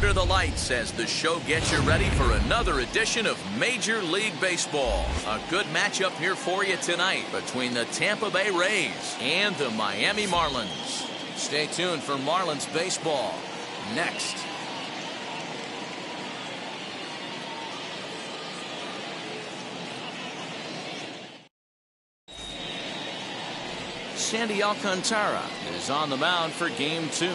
under the lights as the show gets you ready for another edition of Major League Baseball. A good matchup here for you tonight between the Tampa Bay Rays and the Miami Marlins. Stay tuned for Marlins baseball next. Sandy Alcantara is on the mound for game 2.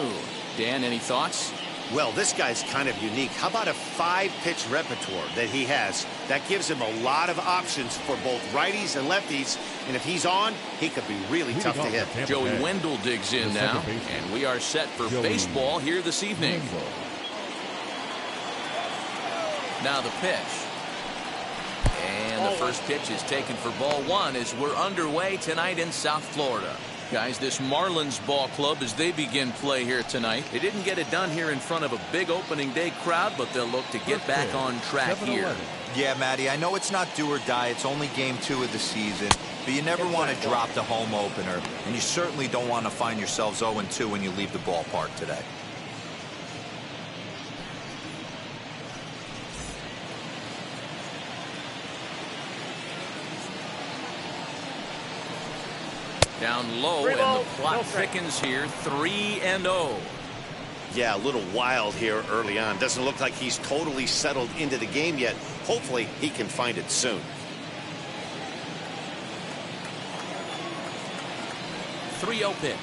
Dan, any thoughts? Well, this guy's kind of unique. How about a 5-pitch repertoire that he has? That gives him a lot of options for both righties and lefties. And if he's on, he could be really tough to hit. Joey Wendell digs in now, and we are set for baseball here this evening. Now the pitch. And the first pitch is taken for ball 1 as we're underway tonight in South Florida. Guys, this Marlins ball club, as they begin play here tonight, they didn't get it done here in front of a big opening day crowd, but they'll look to get back on track here. Yeah, Matty, I know it's not do or die. It's only game 2 of the season, but you never want to drop the home opener, and you certainly don't want to find yourselves 0-2 when you leave the ballpark today. Down low, and the plot thickens here, 3-0. Yeah, a little wild here early on. Doesn't look like he's totally settled into the game yet. Hopefully, he can find it soon. 3-0 pitch.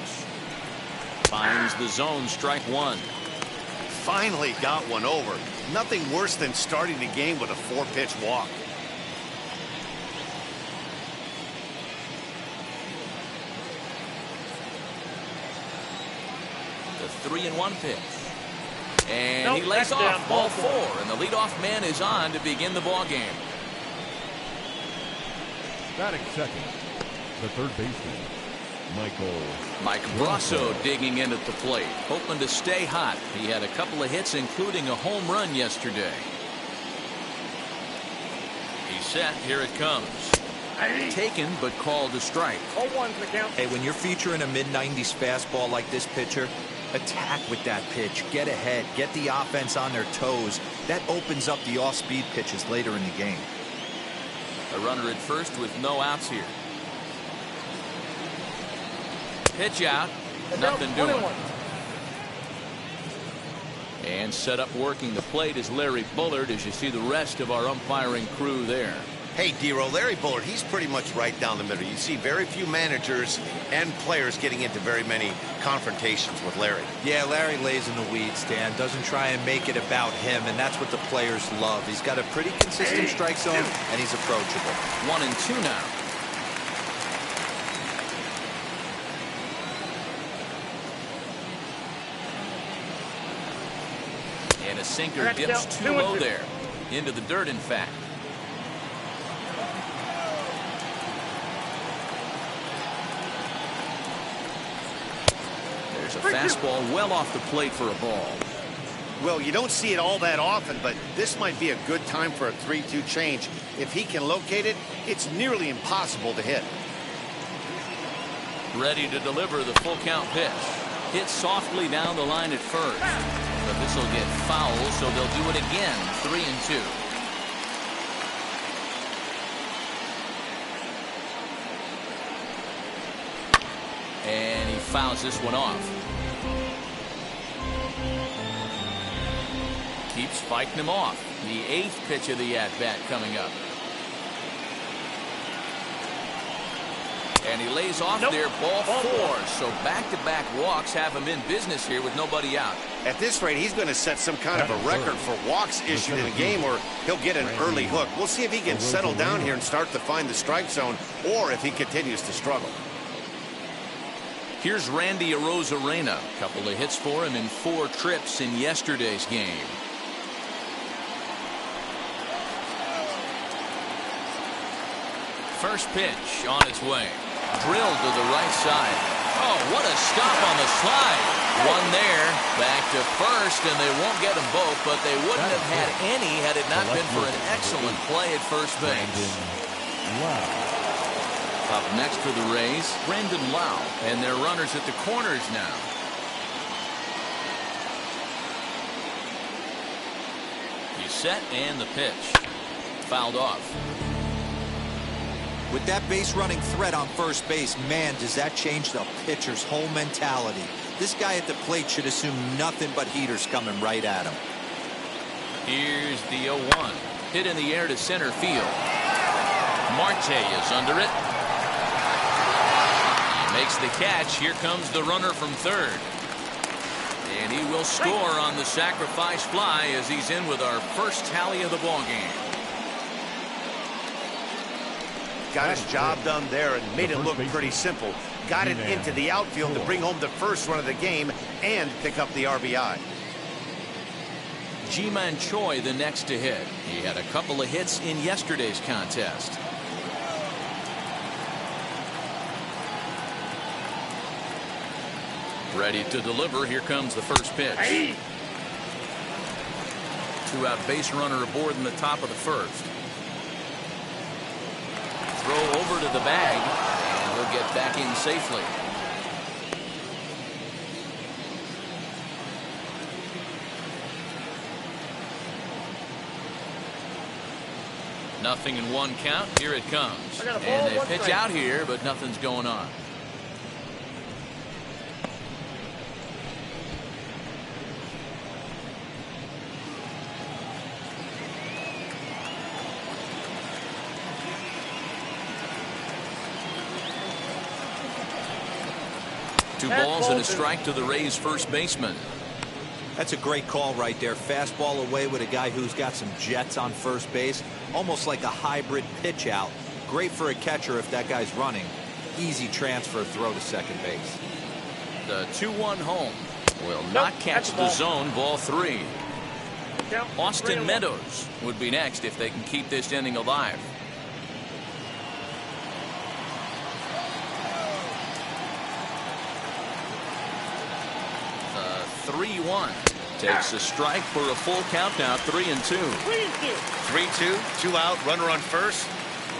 Finds the zone, strike 1. Finally got one over. Nothing worse than starting the game with a 4-pitch walk. The 3-1 pitch. And he lays off ball 4, and the leadoff man is on to begin the ball game. Batting second, the third baseman, Mike Brasso digging in at the plate, hoping to stay hot. He had a couple of hits, including a home run yesterday. He's set. Here it comes. Taken, but called a strike. Hey, when you're featuring a mid-90s fastball like this pitcher, attack with that pitch. Get ahead. Get the offense on their toes. That opens up the off-speed pitches later in the game. A runner at first with no outs here. Pitch out. Nothing doing. And set up working the plate is Larry Bullard, as you see the rest of our umpiring crew there. Hey, D-Roll, Larry Bullard, he's pretty much right down the middle. You see very few managers and players getting into very many confrontations with Larry. Yeah, Larry lays in the weeds, Dan. Doesn't try and make it about him, and that's what the players love. He's got a pretty consistent strike zone, and he's approachable. 1-2 now. And a sinker dips too low there. Into the dirt, in fact. There's a fastball well off the plate for a ball. Well, you don't see it all that often, but this might be a good time for a 3-2 change. If he can locate it, it's nearly impossible to hit. Ready to deliver the full count pitch. Hit softly down the line at first. But this will get foul, so they'll do it again. 3-2. And he fouls this one off. Keeps fighting him off. The 8th pitch of the at-bat coming up. And he lays off there, ball 4. So back-to-back walks have him in business here with nobody out. At this rate, he's going to set some kind of a record for walks issued in a game, or he'll get an early hook. We'll see if he can settle down here and start to find the strike zone, or if he continues to struggle. Here's Randy Arozarena. A couple of hits for him in 4 trips in yesterday's game. First pitch on its way. Drilled to the right side. Oh, what a stop on the slide. One there, back to first, and they won't get them both, but they wouldn't have had any had it not been for an excellent play at first base. Up next for the Rays, Brandon Lau, and their runners at the corners now. He's set and the pitch. Fouled off. With that base running threat on first base, man, does that change the pitcher's whole mentality. This guy at the plate should assume nothing but heaters coming right at him. Here's the 0-1. Hit in the air to center field. Marte is under it. He makes the catch. Here comes the runner from third. And he will score on the sacrifice fly as he's in with our first tally of the ball game. Got his job done there and made it look pretty simple. Got it into the outfield to bring home the first run of the game and pick up the RBI. Ji-Man Choi the next to hit. He had a couple of hits in yesterday's contest. Ready to deliver. Here comes the first pitch. Two-out base runner aboard in the top of the first. Throw over to the bag, and he'll get back in safely. Nothing in one count. Here it comes. And they pitch out here, but nothing's going on. Two balls and a strike to the Rays first baseman. That's a great call right there. Fastball away with a guy who's got some jets on first base. Almost like a hybrid pitch out. Great for a catcher if that guy's running. Easy transfer throw to second base. The 2-1 home will not catch the zone. Ball 3. Austin Meadows would be next if they can keep this inning alive. The 3-1 takes a strike for a full count now. 3-2. 3-2, 2 out, runner on first.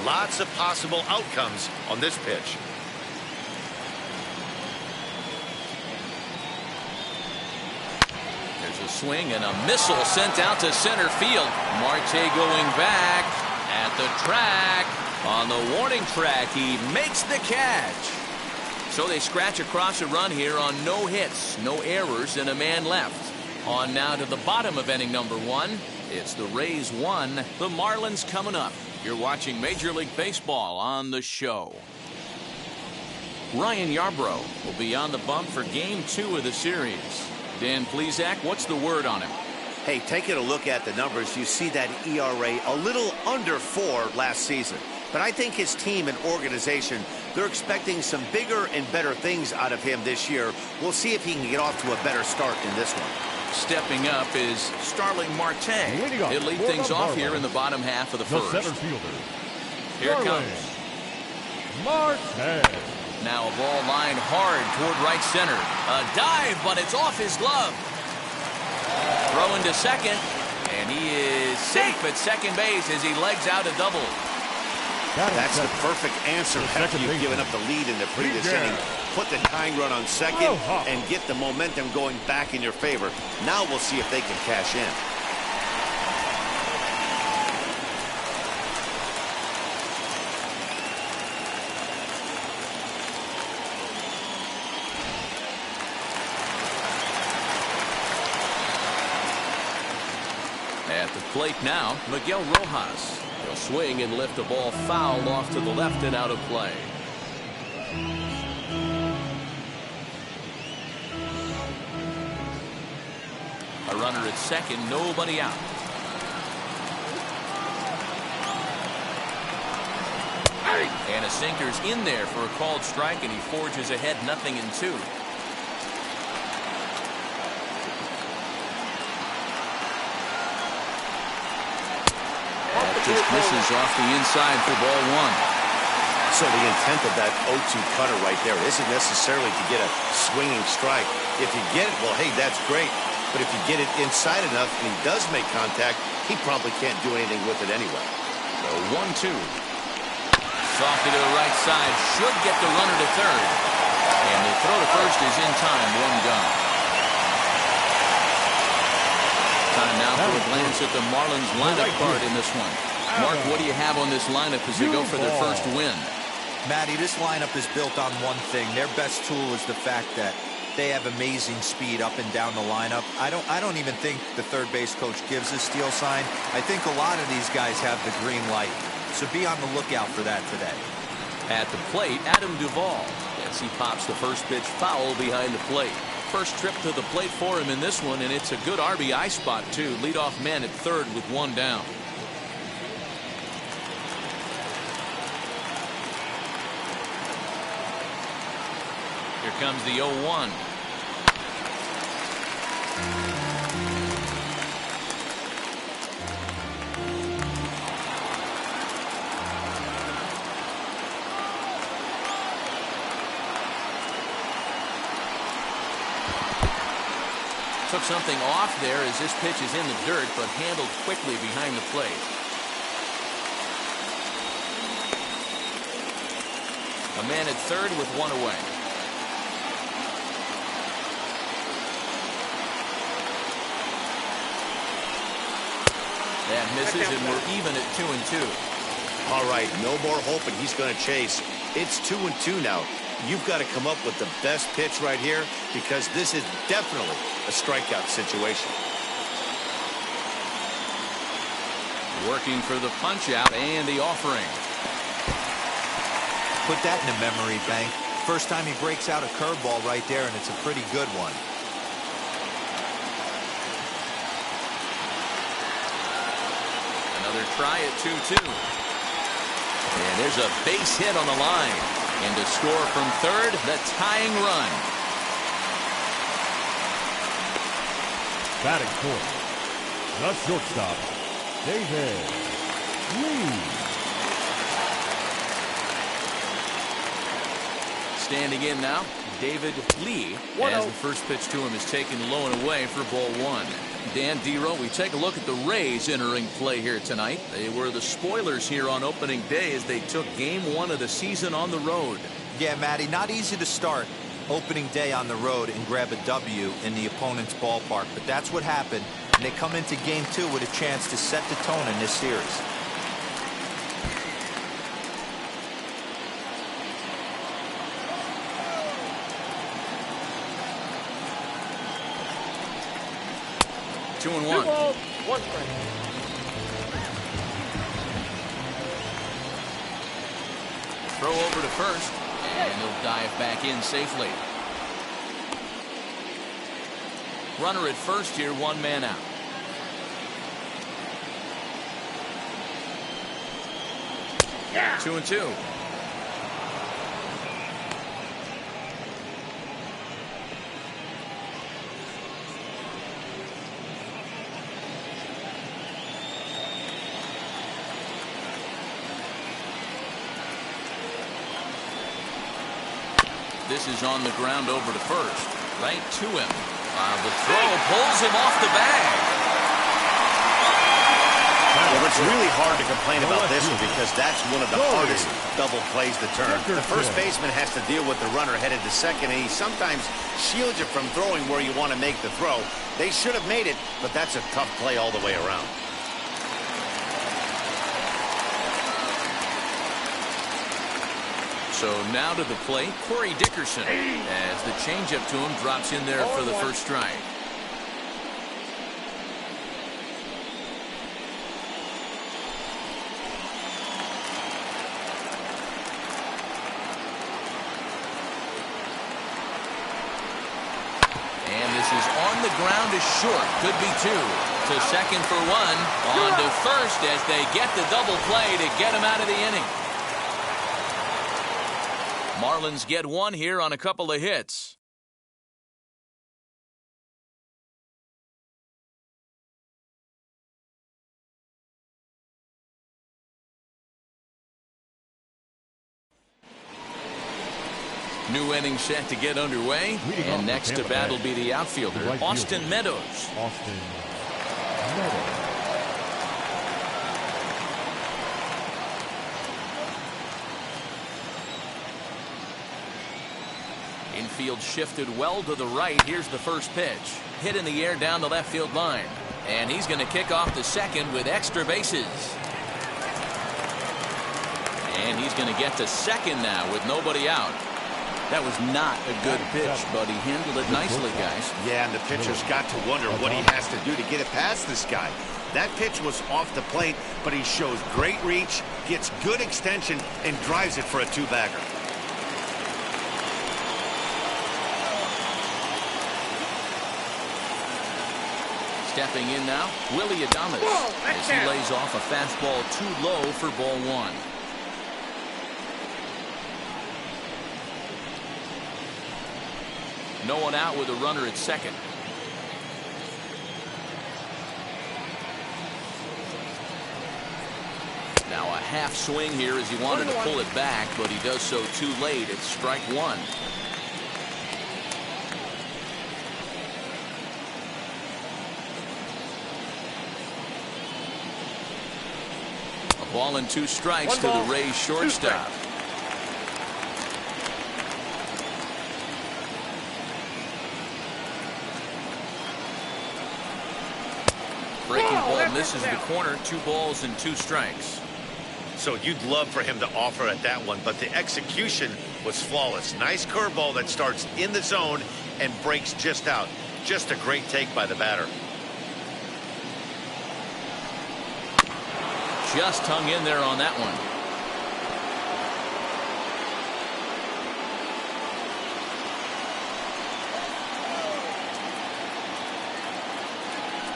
Lots of possible outcomes on this pitch. There's a swing and a missile sent out to center field. Marte going back at the track. On the warning track, he makes the catch. So they scratch across a run here on no hits, no errors, and a man left. On now to the bottom of inning number 1. It's the Rays 1, the Marlins coming up. You're watching Major League Baseball on the show. Ryan Yarbrough will be on the bump for game 2 of the series. Dan Plesac, what's the word on him? Hey, taking a look at the numbers, you see that ERA a little under 4 last season. But I think his team and organization, they're expecting some bigger and better things out of him this year. We'll see if he can get off to a better start in this one. Stepping up is Starling Marte. He'll lead things off here in the bottom half of the first. Center fielder. Here it comes. Marte. Now a ball lined hard toward right center. A dive, but it's off his glove. Throwing to second, and he is safe at second base as he legs out a double. That's the perfect answer after you've given up the lead in the previous inning. Put the tying run on second and get the momentum going back in your favor. Now we'll see if they can cash in. At the plate now, Miguel Rojas. He'll swing and lift the ball foul off to the left and out of play. A runner at second, nobody out. And a sinker's in there for a called strike, and he forges ahead 0-2. Just misses off the inside for ball 1. So the intent of that 0-2 cutter right there isn't necessarily to get a swinging strike. If you get it, well, hey, that's great. But if you get it inside enough and he does make contact, he probably can't do anything with it anyway. So 1-2. Softly to the right side. Should get the runner to third. And the throw to first is in time. 1 gone. Time now for a glance at the Marlins lineup card in this one. Mark, what do you have on this lineup as they go for their first win? Matty, this lineup is built on one thing. Their best tool is the fact that they have amazing speed up and down the lineup. I don't even think the third base coach gives a steal sign. I think a lot of these guys have the green light. So be on the lookout for that today. At the plate, Adam Duvall. As he pops the first pitch foul behind the plate. First trip to the plate for him in this one, and it's a good RBI spot, too. Leadoff man at third with one down. Here comes the 0-1. Took something off there as this pitch is in the dirt, but handled quickly behind the plate. A man at third with one away. That misses, and we're even at 2-2. All right, no more hoping he's going to chase. It's 2-2 now. You've got to come up with the best pitch right here, because this is definitely a strikeout situation. Working for the punch out and the offering. Put that in a memory bank. First time he breaks out a curveball right there, and it's a pretty good one. Another try at 2-2. And there's a base hit on the line. And to score from third, the tying run. Batting fourth, the shortstop, David Lee. Standing in now, David Lee, as the first pitch to him is taken low and away for ball one. Dan Dero, we take a look at the Rays entering play here tonight. They were the spoilers here on opening day as they took game one of the season on the road. Yeah, Matty, not easy to start opening day on the road and grab a W in the opponent's ballpark, but that's what happened, and they come into game two with a chance to set the tone in this series. Two and one. 2 balls, 1 strike. Throw over to first, and he'll dive back in safely. Runner at first here, one man out. Yeah. 2-2. This is on the ground over to first. Right to him. The throw pulls him off the bag. Well, it's really hard to complain about this one because that's one of the hardest double plays to turn. The first baseman has to deal with the runner headed to second, and he sometimes shields you from throwing where you want to make the throw. They should have made it, but that's a tough play all the way around. So now to the plate, Corey Dickerson, as the changeup to him drops in there for the first strike. And this is on the ground is short. Could be two. To second for one. On to first as they get the double play to get him out of the inning. Marlins get one here on a couple of hits. New inning set to get underway. And next to bat will be the outfielder, Austin Meadows. Austin Meadows. Infield shifted well to the right. Here's the first pitch. Hit in the air down the left field line. And he's going to kick off the second with extra bases. And he's going to get to second now with nobody out. That was not a good pitch, but he handled it nicely, guys. Yeah, and the pitcher's got to wonder what he has to do to get it past this guy. That pitch was off the plate, but he shows great reach, gets good extension, and drives it for a two-bagger. Stepping in now, Willie Adames, as he lays off a fastball too low for ball one. No one out with a runner at second. Now a half swing here as he wanted to pull it back, but he does so too late. It's strike one. A ball and two strikes to the Rays shortstop. Breaking ball misses the corner. 2 balls and 2 strikes. So you'd love for him to offer at that one, but the execution was flawless. Nice curveball that starts in the zone and breaks just out. Just a great take by the batter. Just hung in there on that one.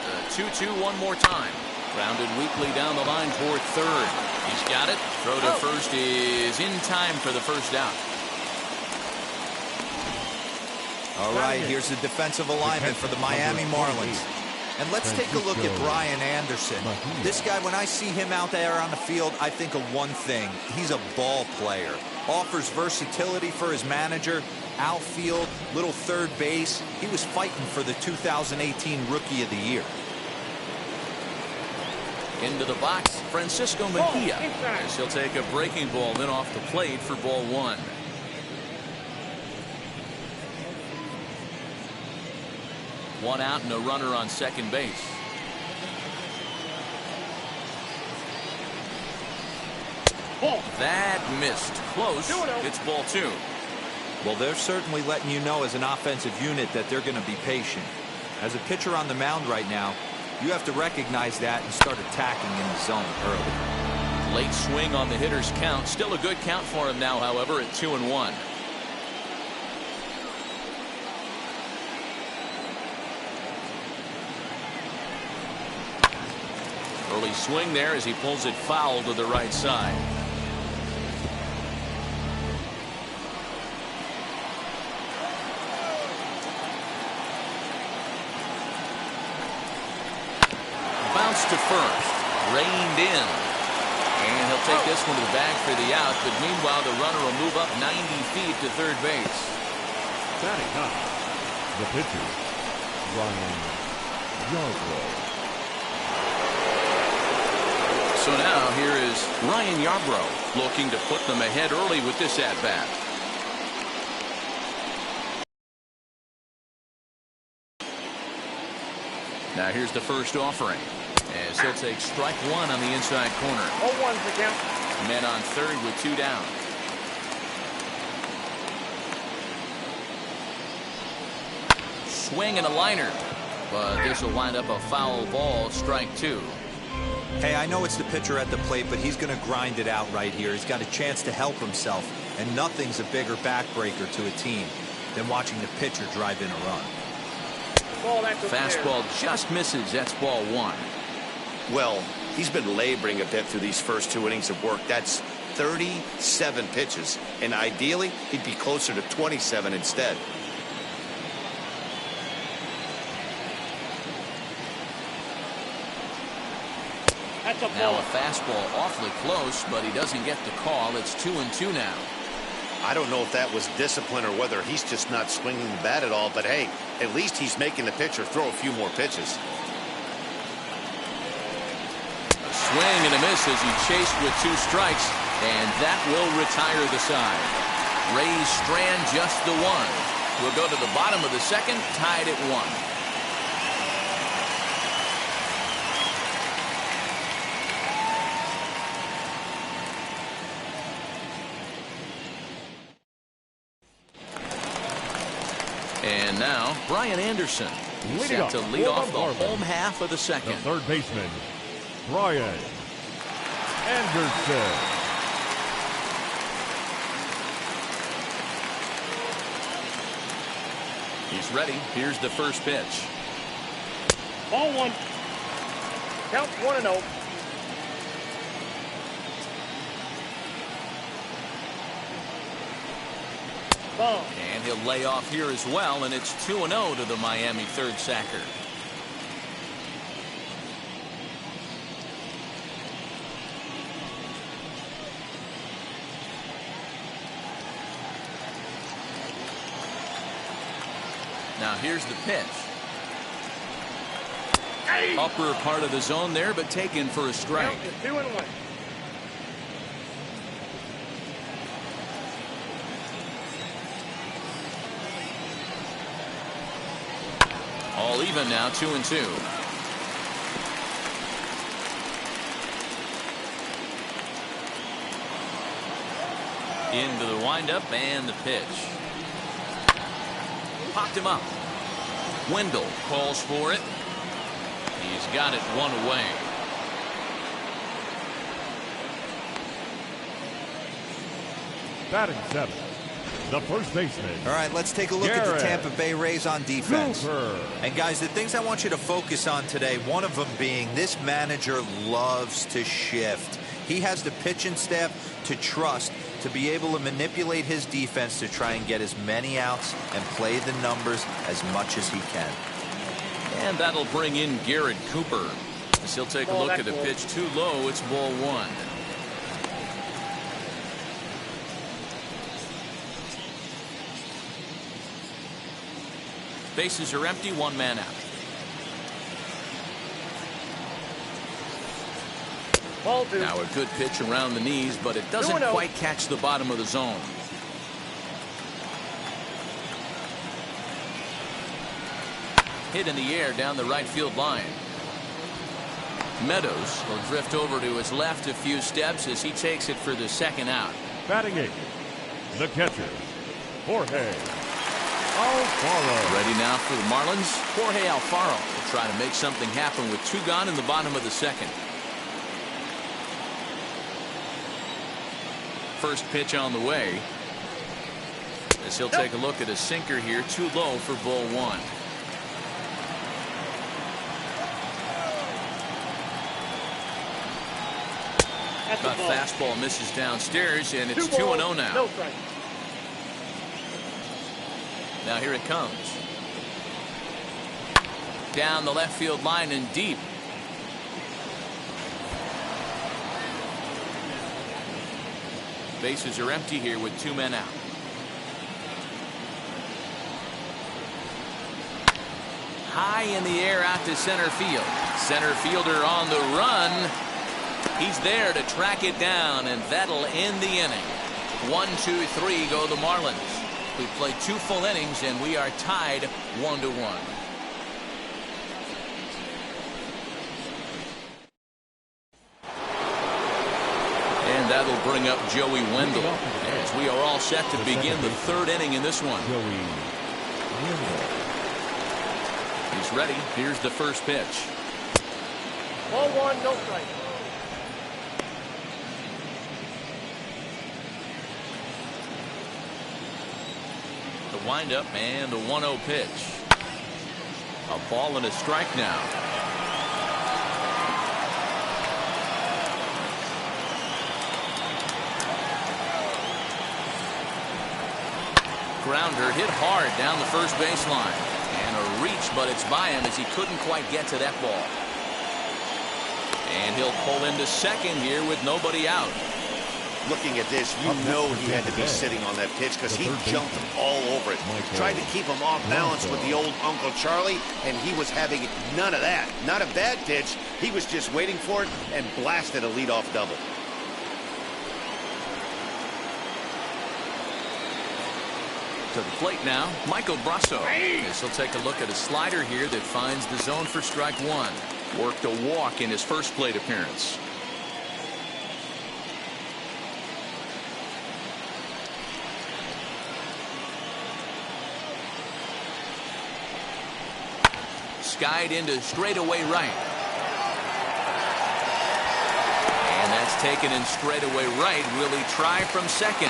The 2-2 one more time. Grounded weakly down the line toward third. He's got it. Throw to first is in time for the first out. All right, here's the defensive alignment for the Miami Marlins. And let's take a look at Brian Anderson. This guy, when I see him out there on the field, I think of one thing. He's a ball player. Offers versatility for his manager. Outfield, little third base. He was fighting for the 2018 Rookie of the Year. Into the box, Francisco Mejia, as he'll take a breaking ball then off the plate for ball one. One out and a runner on second base. That missed. Close. It's ball 2. Well, they're certainly letting you know as an offensive unit that they're going to be patient. As a pitcher on the mound right now, you have to recognize that and start attacking in the zone early. Late swing on the hitter's count. Still a good count for him now, however, at 2-1. Early swing there as he pulls it foul to the right side. Bounce to first. Reined in. And he'll take this one to the bag for the out. But meanwhile, the runner will move up 90 feet to third base. Batting up, the pitcher, Ryan Yarbrough. So now here is Ryan Yarbrough looking to put them ahead early with this at-bat. Now here's the first offering as he'll take strike one on the inside corner. 0-1 for count. Men on third with 2 down. Swing and a liner, but this will wind up a foul ball. Strike 2. Hey, I know it's the pitcher at the plate, but he's going to grind it out right here. He's got a chance to help himself, and nothing's a bigger backbreaker to a team than watching the pitcher drive in a run. Fastball just misses. That's ball 1. Well, he's been laboring a bit through these first 2 innings of work. That's 37 pitches, and ideally he'd be closer to 27 instead. Now a fastball awfully close, but he doesn't get the call. It's 2-2 now. I don't know if that was discipline or whether he's just not swinging the bat at all, but hey, at least he's making the pitcher throw a few more pitches. A swing and a miss as he chased with 2 strikes, and that will retire the side. Rays strand just the 1. We'll go to the bottom of the second, tied at 1. And now Brian Anderson set to lead off the home half of the second. The third baseman, Brian Anderson. He's ready. Here's the first pitch. Ball one. Count 1-0. Ball. And he'll lay off here as well, and it's 2-0 to the Miami third sacker. Now here's the pitch. Upper part of the zone there, but taken for a strike. 2-1. All even now, 2-2. Into the windup and the pitch. Popped him up. Wendell calls for it. He's got it one away. Batting seventh, the first baseman. All right, let's take a look at the Tampa Bay Rays on defense. Cooper. And guys, the things I want you to focus on today, one of them being this manager loves to shift. He has the pitching staff to trust to be able to manipulate his defense to try and get as many outs and play the numbers as much as he can. And that'll bring in Garrett Cooper. As he'll take a look at the pitch too low. It's ball one. Bases are empty, one man out. Ball two. Now a good pitch around the knees, but it doesn't 2-0. quite catch the bottom of the zone. Hit in the air down the right field line. Meadows will drift over to his left a few steps as he takes it for the second out. Batting eighth, the catcher, Jorge Alfaro. Ready now for the Marlins. Jorge Alfaro will try to make something happen with two gone in the bottom of the second. First pitch on the way. As he'll take a look at a sinker here, too low for ball one. That fastball misses downstairs, and it's 2-0 now. No strike. Now here it comes. Down the left field line and deep. Bases are empty here with two men out. High in the air out to center field. Center fielder on the run. He's there to track it down, and that'll end the inning. 1, 2, 3 go the Marlins. We played 2 full innings, and we are tied 1-1. And that'll bring up Joey Wendell, as we are all set to begin the third inning in this one. He's ready. Here's the first pitch. Ball one, no strike. The windup and the 1-0 pitch. A ball and a strike now. Grounder hit hard down the first baseline. And a reach, but it's by him as he couldn't quite get to that ball. And he'll pull into second here with nobody out. Looking at this, you know he had to be sitting on that pitch because he jumped all over it. Tried to keep him off balance with the old Uncle Charlie, and he was having none of that. Not a bad pitch. He was just waiting for it and blasted a leadoff double. To the plate now, Michael Brasso. As he'll take a look at a slider here that finds the zone for strike one. Worked a walk in his first plate appearance. skied into straightaway right. And that's taken in straightaway right. Will he try from second?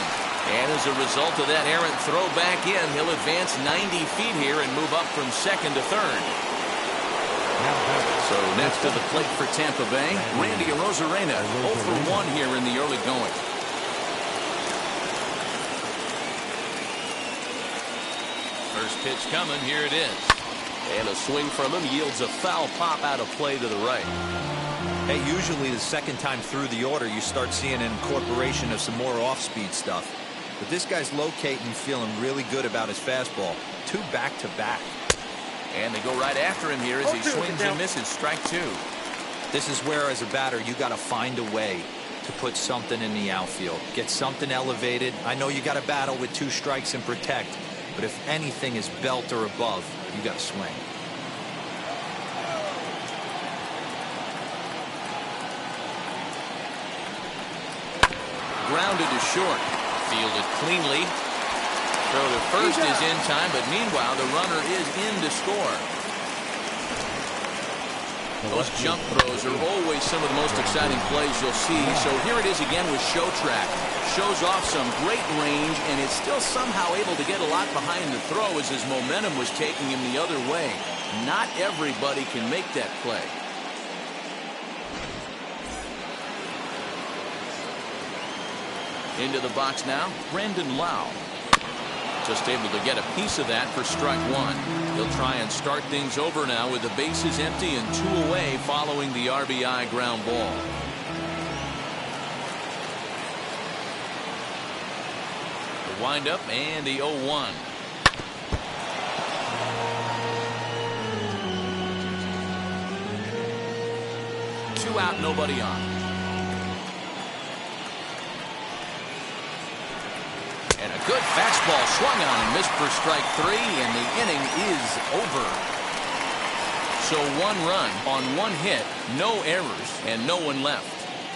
And as a result of that errant throw back in, he'll advance 90 feet here and move up from second to third. So next to the plate for Tampa Bay, Randy Arozarena, 0 for 1 here in the early going. First pitch coming, here it is. And a swing from him yields a foul pop out of play to the right. Hey, usually the second time through the order you start seeing an incorporation of some more off-speed stuff. But this guy's locating, feeling really good about his fastball. 2 back-to-back. And they go right after him here as he swings and misses. Strike 2. This is where, as a batter, you got to find a way to put something in the outfield. Get something elevated. I know you got to battle with 2 strikes and protect. But if anything is belt or above, you got to swing. Grounded to short. Fielded cleanly. Throw to first is in time, but meanwhile the runner is in to score. Those jump throws are always some of the most exciting plays you'll see. So here it is again with Show Track. Shows off some great range and is still somehow able to get a lot behind the throw as his momentum was taking him the other way. Not everybody can make that play. Into the box now, Brandon Lau. Just able to get a piece of that for strike 1. He'll try and start things over now with the bases empty and 2 away following the RBI ground ball. The windup and the 0-1. Two out, nobody on. And a good fastball swung on and missed for strike 3, and the inning is over. So 1 run on 1 hit, no errors, and no one left.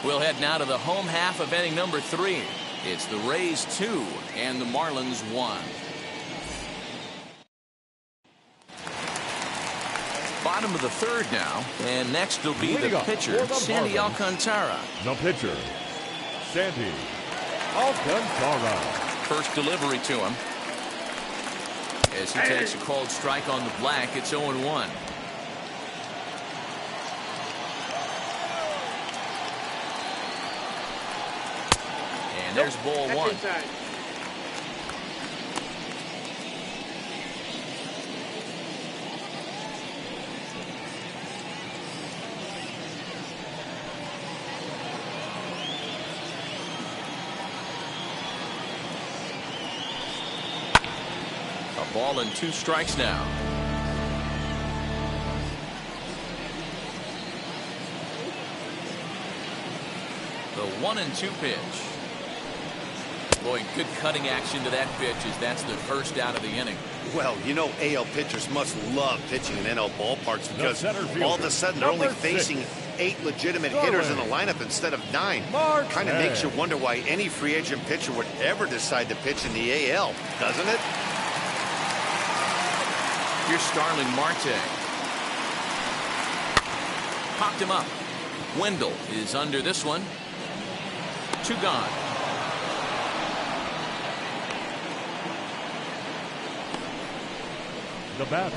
We'll head now to the home half of inning number 3. It's the Rays 2 and the Marlins 1. Bottom of the 3rd now, and next will be the pitcher, Sandy Alcantara. The pitcher, Sandy Alcantara. First delivery to him. As he takes a called strike on the black, it's 0-1. And there's ball 1. Ball and 2 strikes now. The 1-2 pitch. Boy, good cutting action to that pitch as that's the first out of the inning. Well, you know AL pitchers must love pitching in NL ballparks because all of a sudden they're only facing 8 legitimate hitters in the lineup instead of 9. Kind of makes you wonder why any free agent pitcher would ever decide to pitch in the AL, doesn't it? Here's Starling Marte. Popped him up. Wendell is under this one. 2 gone. The batter,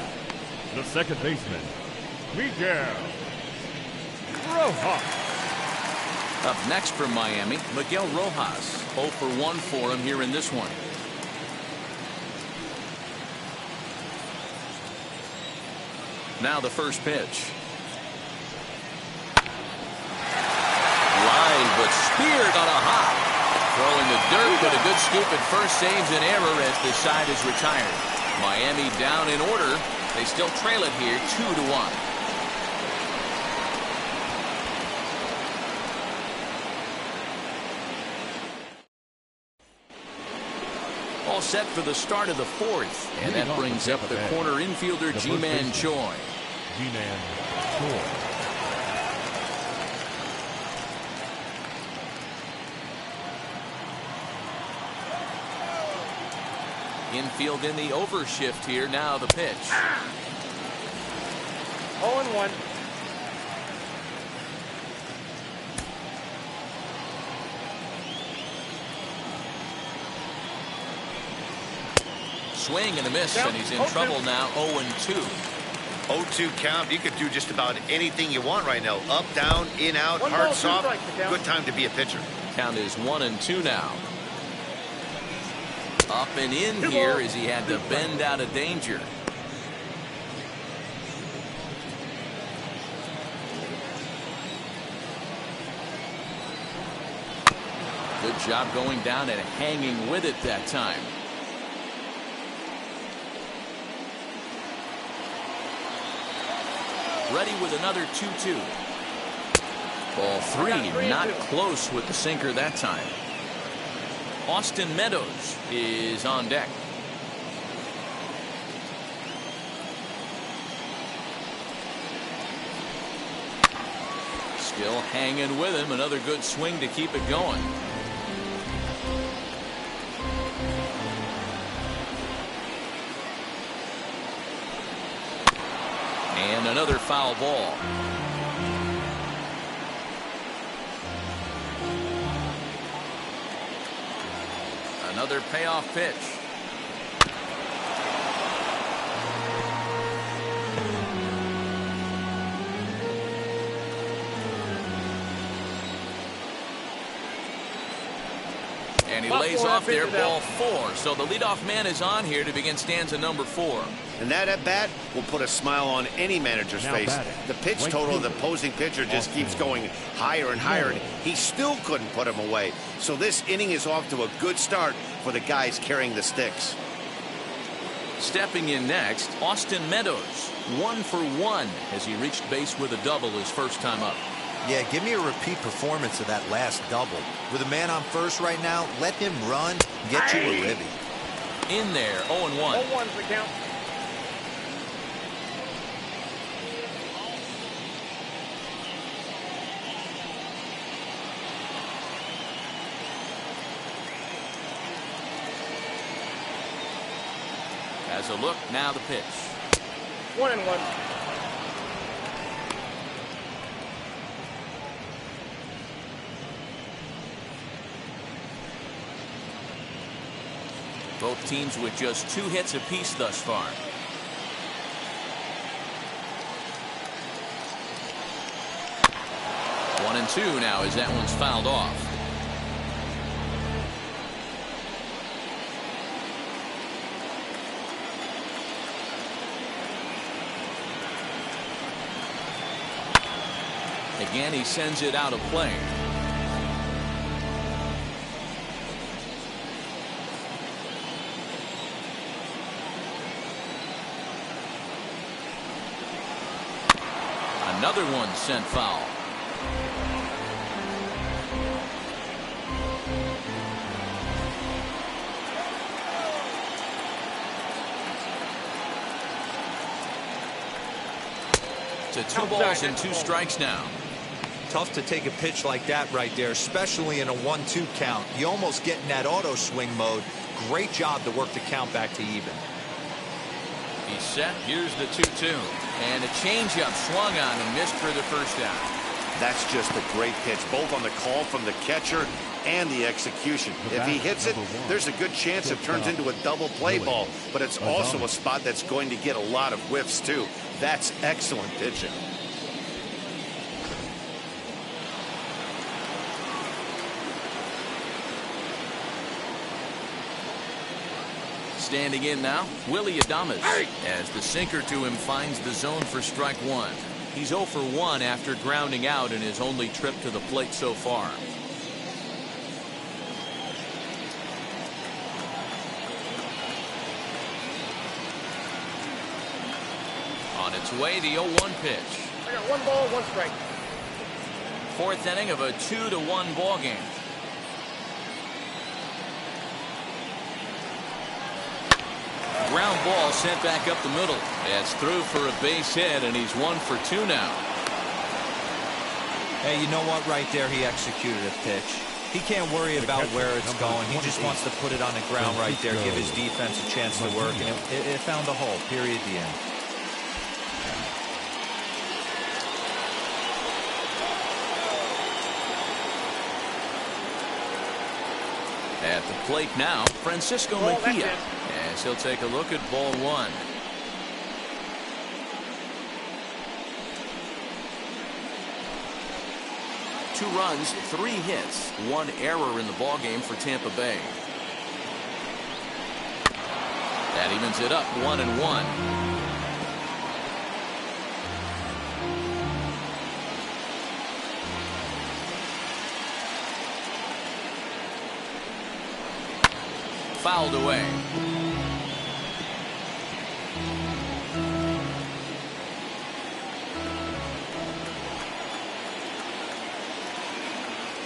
the second baseman, Miguel Rojas. Up next from Miami, Miguel Rojas. 0 for 1 for him here in this one. Now the first pitch. Line, but speared on a hop. Throwing the dirt, but a good scoop at first saves an error as the side is retired. Miami down in order. They still trail it here 2-1. All set for the start of the 4th, and that brings up the corner infielder Ji-Man Choi. Ji-Man Choi. Infield in the overshift here. Now the pitch. 0-1. Swing and a miss, and he's in trouble now. 0-2. 0-2 count. You could do just about anything you want right now. Up, down, in, out, hard, soft. Good time to be a pitcher. Count is 1-2 now. Up and in here as he had to bend out of danger. Good job going down and hanging with it that time. Ready with another 2-2. Ball 3, not close with the sinker that time. Austin Meadows is on deck. Still hanging with him. Another good swing to keep it going. And another foul ball. Another payoff pitch. And he lays off there, ball 4. So the leadoff man is on here to begin stanza number 4. And that at bat will put a smile on any manager's face. The pitch total of the opposing pitcher just keeps going higher and higher, and he still couldn't put him away. So this inning is off to a good start for the guys carrying the sticks. Stepping in next, Austin Meadows, 1 for 1 as he reached base with a double his first time up. Yeah, give me a repeat performance of that last double. With a man on first right now, let him run, get you a ribby. In there, 0-1. 0-1's the count. As a look, now the pitch. 1-1. Both teams with just 2 hits apiece thus far. One and two now as that one's fouled off. Again, he sends it out of play. Another one sent foul. To 2 balls and 2 strikes now. Tough to take a pitch like that right there, especially in a 1-2 count. You almost get in that auto swing mode. Great job to work the count back to even. He's set. Here's the 2-2. And a changeup swung on and missed for the first out. That's just a great pitch, both on the call from the catcher and the execution. If he hits it, there's a good chance it turns into a double play ball, but it's also a spot that's going to get a lot of whiffs too. That's excellent pitching. Standing in now, Willie Adames, as the sinker to him finds the zone for strike 1. He's 0 for 1 after grounding out in his only trip to the plate so far. On its way, the 0-1 pitch. I got 1 ball, 1 strike. 4th inning of a 2-1 ball game. Ground ball sent back up the middle. That's through for a base hit, and he's 1 for 2 now. Hey, you know what? Right there, he executed a pitch. He can't worry about where it's going. He just wants to put it on the ground right there, give his defense a chance to work, and it found a hole. Period. The end. At the plate now, Francisco Mejia, as he'll take a look at ball one. Two runs, 3 hits, 1 error in the ballgame for Tampa Bay. That evens it up 1-1. Fouled away.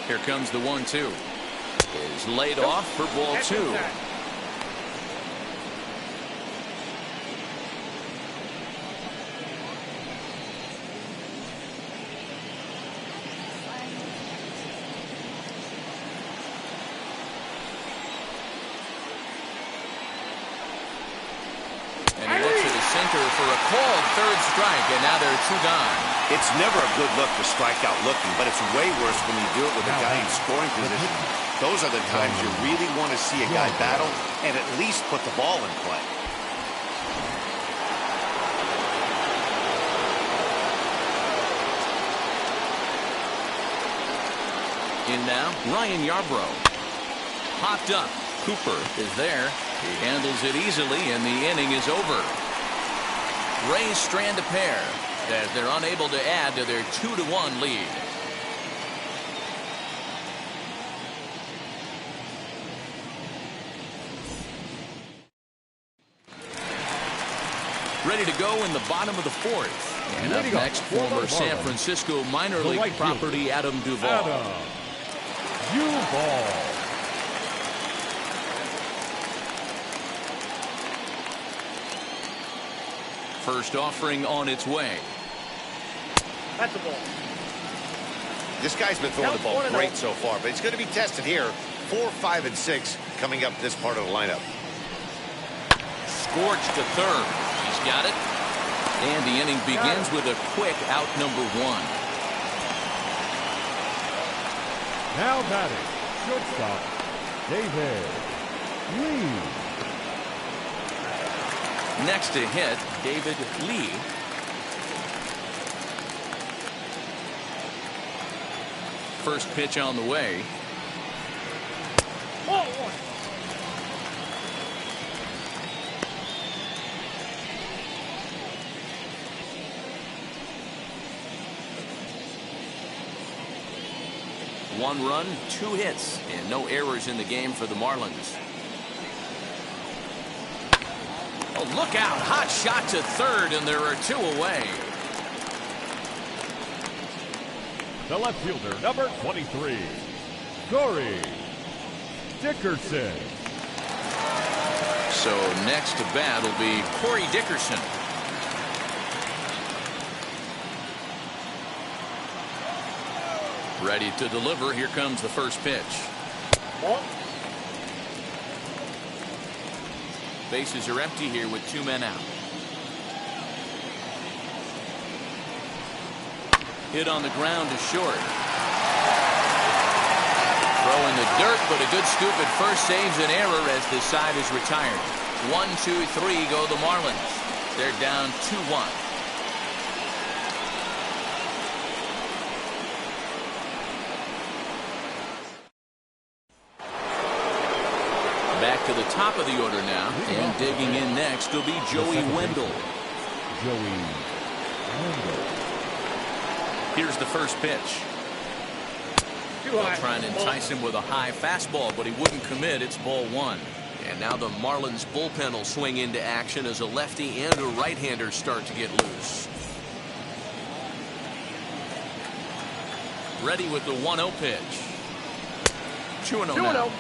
Here comes the 1-2. Is laid off for ball 2. For a called 3rd strike, and now there are 2 gone. It's never a good look to strike out looking, but it's way worse when you do it with a guy in scoring position. Those are the times you really want to see a guy battle and at least put the ball in play. In now, Ryan Yarbrough. Popped up. Cooper is there. He handles it easily, and the inning is over. Rays strand a pair as they're unable to add to their 2-1 lead. Ready to go in the bottom of the 4th. And up next, former San Francisco minor league property Adam Duvall. First offering on its way. That's a ball. This guy's been throwing the ball great so far, but he's going to be tested here. 4, 5, and 6 coming up this part of the lineup. Scorched to 3rd. He's got it. And the inning begins with a quick out number 1. Now batting, shortstop, David Lee. Next to hit, David Lee. First pitch on the way. Ball 1. 1 run, 2 hits, and no errors in the game for the Marlins. Oh, look out. Hot shot to 3rd, and there are 2 away. The left fielder, number 23, Corey Dickerson. So next to bat will be Corey Dickerson. Ready to deliver. Here comes the first pitch. Ball. Bases are empty here with 2 men out. Hit on the ground to short. Throw in the dirt, but a good scoop at first saves an error as this side is retired. 1, 2, 3 go the Marlins. They're down 2-1. Back to the top of the order now, and digging in next will be Joey Wendell. Here's the first pitch. They'll try and entice him with a high fastball, but he wouldn't commit. It's ball 1. And now the Marlins bullpen will swing into action as a lefty and a right-hander start to get loose. Ready with the 1-0 pitch. 2-0 now.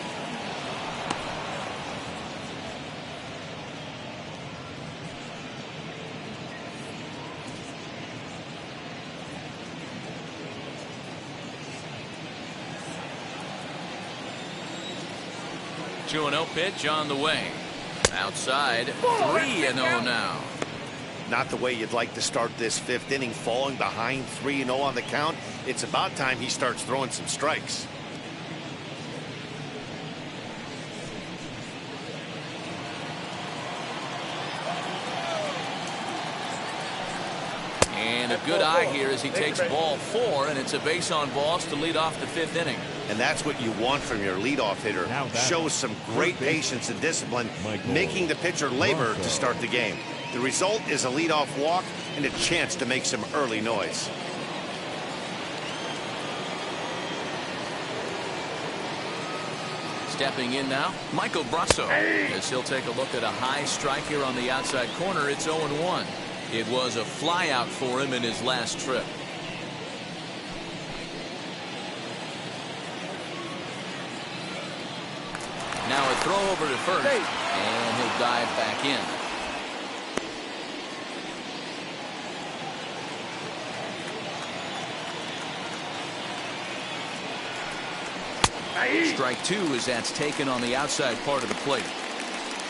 2-0 pitch on the way. Outside, 3-0 now. Not the way you'd like to start this 5th inning, falling behind 3-0 on the count. It's about time he starts throwing some strikes. And a good eye here as he takes ball 4, and it's a base on balls to lead off the 5th inning. And that's what you want from your leadoff hitter. Shows some great patience and discipline, making the pitcher labor to start the game. The result is a leadoff walk and a chance to make some early noise. Stepping in now, Michael Brasso, as he'll take a look at a high strike here on the outside corner. It's 0-1. It was a flyout for him in his last trip. Now a throw over to first, and he'll dive back in. Strike 2 as that's taken on the outside part of the plate.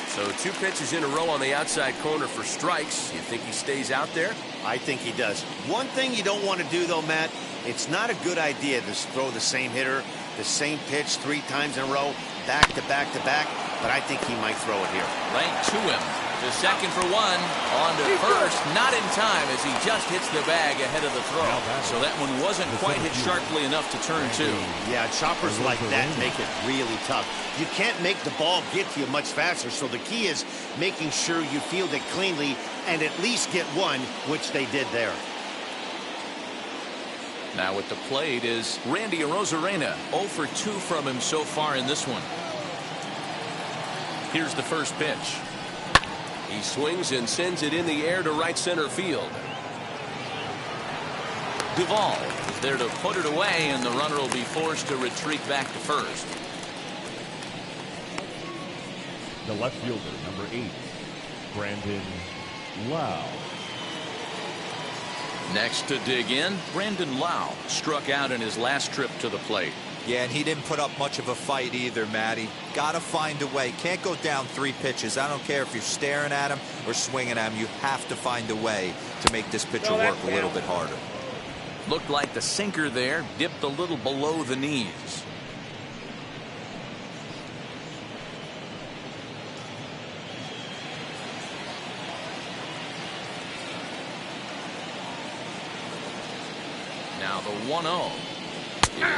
So 2 pitches in a row on the outside corner for strikes. You think he stays out there? I think he does. One thing you don't want to do, though, Matt, it's not a good idea to throw the same hitter, the same pitch 3 times in a row, back to back to back, but I think he might throw it here. Right to him. To second for 1. On to first. Not in time as he just hits the bag ahead of the throw. So that one wasn't quite hit sharply enough to turn 2. Yeah, choppers like that make it really tough. You can't make the ball get to you much faster, so the key is making sure you field it cleanly and at least get 1, which they did there. Now at the plate is Randy Arozarena. 0 for 2 from him so far in this one. Here's the first pitch. He swings and sends it in the air to right center field. Duvall is there to put it away, and the runner will be forced to retreat back to first. The left fielder, number 8, Brandon Lau. Next to dig in, Brandon Lau struck out in his last trip to the plate. Yeah, and he didn't put up much of a fight either, Matty. Got to find a way. Can't go down 3 pitches. I don't care if you're staring at him or swinging at him. You have to find a way to make this pitcher work a little bit harder. Looked like the sinker there dipped a little below the knees. Now the 1-0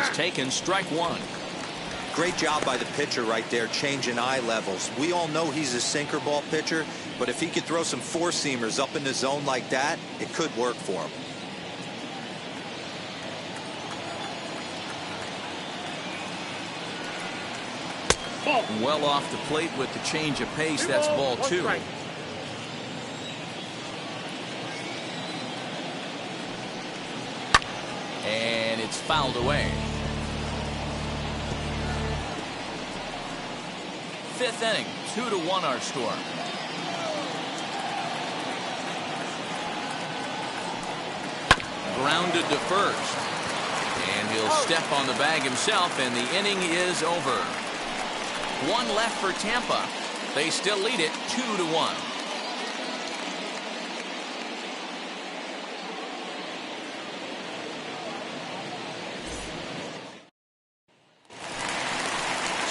is taken, strike 1. Great job by the pitcher right there, changing eye levels. We all know he's a sinker ball pitcher, but if he could throw some 4-seamers up in the zone like that, it could work for him. Well off the plate with the change of pace. That's ball 2. And it's fouled away. 5th inning, 2-1 our score. Grounded to first. And he'll step on the bag himself, and the inning is over. 1 left for Tampa. They still lead it 2-1.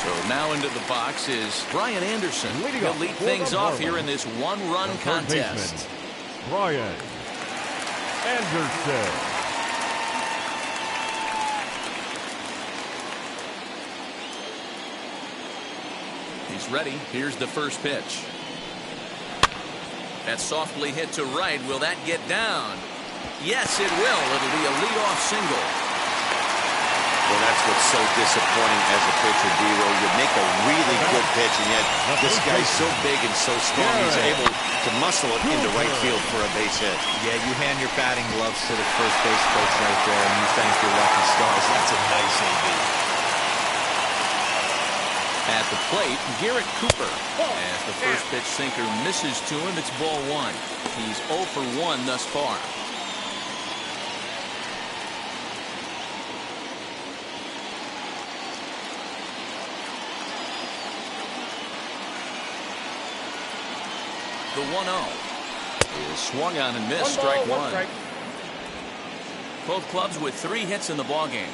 So now into the box is Brian Anderson. He'll lead things off here in this 1-run contest. Brian Anderson. He's ready. Here's the first pitch. That's softly hit to right. Will that get down? Yes, it will. It'll be a leadoff single. Well, that's what's so disappointing as a pitcher, D-Row. You make a really good pitch, and yet this guy's so big and so strong, he's able to muscle it into right field for a base hit. Yeah, you hand your batting gloves to the first base coach right there, and you thank your lucky stars. That's a nice AB. At the plate, Garrett Cooper. As the first pitch sinker misses to him, it's ball 1. He's 0 for 1 thus far. The 1-0 is swung on and missed. Strike 1. Both clubs with 3 hits in the ballgame.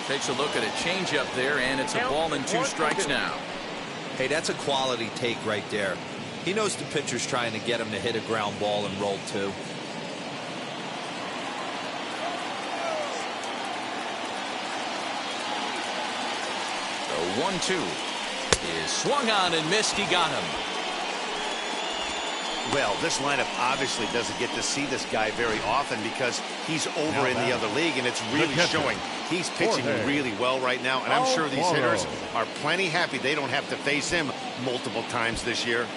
Takes a look at a changeup there, and it's a ball and 2 strikes now. Hey, that's a quality take right there. He knows the pitcher's trying to get him to hit a ground ball and roll too. The 1-2 is swung on and missed. He got him. Well, this lineup obviously doesn't get to see this guy very often because he's over in the other league, and it's really showing. He's pitching really well right now, and I'm sure these hitters are plenty happy they don't have to face him multiple times this year.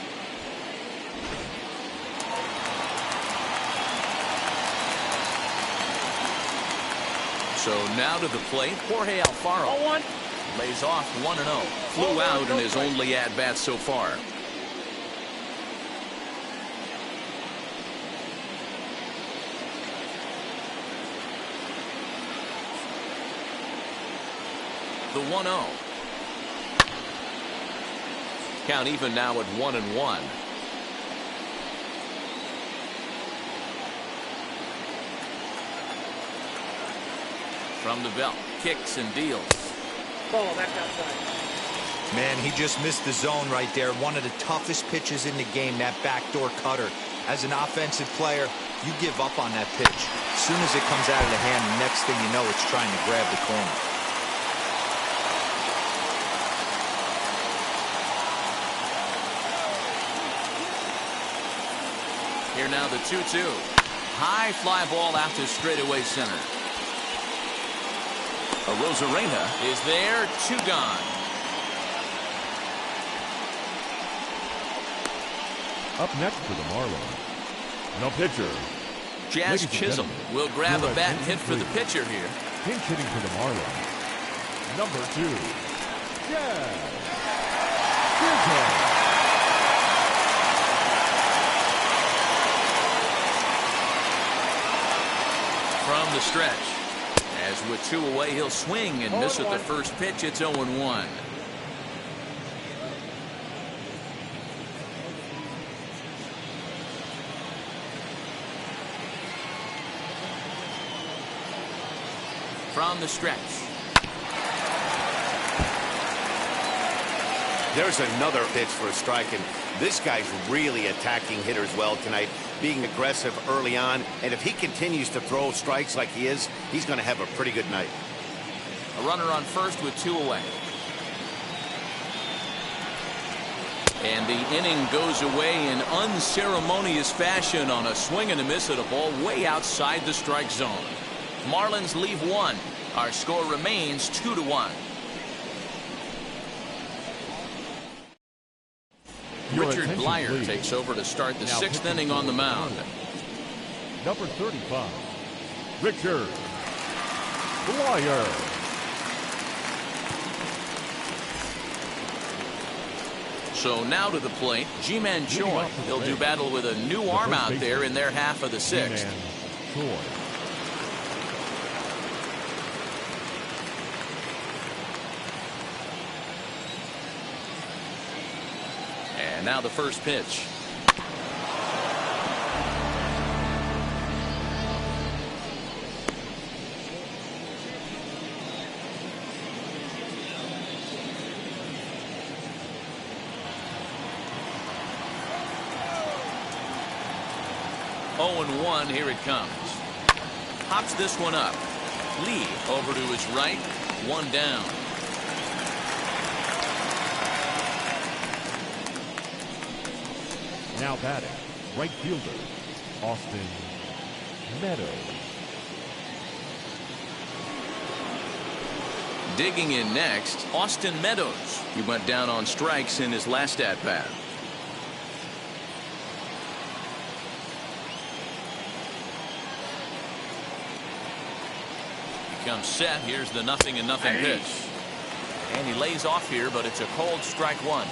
So now to the plate, Jorge Alfaro. Lays off 1-0. Flew out in his only at-bat so far. The 1-0. Count even now at 1-1. From the belt, kicks and deals. Ball back outside. Man, he just missed the zone right there. One of the toughest pitches in the game, that backdoor cutter. As an offensive player, you give up on that pitch. As soon as it comes out of the hand, the next thing you know, it's trying to grab the corner. Here now the 2-2. High fly ball out to straightaway center. A Rosarena is there, 2 gone. Up next for the Marlins, the pitcher. Jazz Chisholm will grab a bat and hit for the pitcher here. Pinch hitting for the Marlins, number 2, Jazz Chisholm. From the stretch. As with 2 away, he'll swing and miss at the first pitch. It's 0-1. From the stretch. There's another pitch for a strike, and this guy's really attacking hitters well tonight, being aggressive early on, and if he continues to throw strikes like he is, he's going to have a pretty good night. A runner on first with 2 away. And the inning goes away in unceremonious fashion on a swing and a miss at a ball way outside the strike zone. Marlins leave 1. Our score remains 2-1. Richard Blyer takes over to start the 6th inning on the mound. Number 35, Richard Blyer. So now to the plate, Ji-Man Choi. He'll do battle with a new arm out there in their half of the 6th. And now the first pitch. Oh, and 1, here it comes. Hops this one up. Lee over to his right, 1 down. Now batting, right fielder, Austin Meadows. Digging in next, Austin Meadows. He went down on strikes in his last at-bat. He comes set. Here's the 0-0 pitch. And he lays off here, but it's a cold strike 1.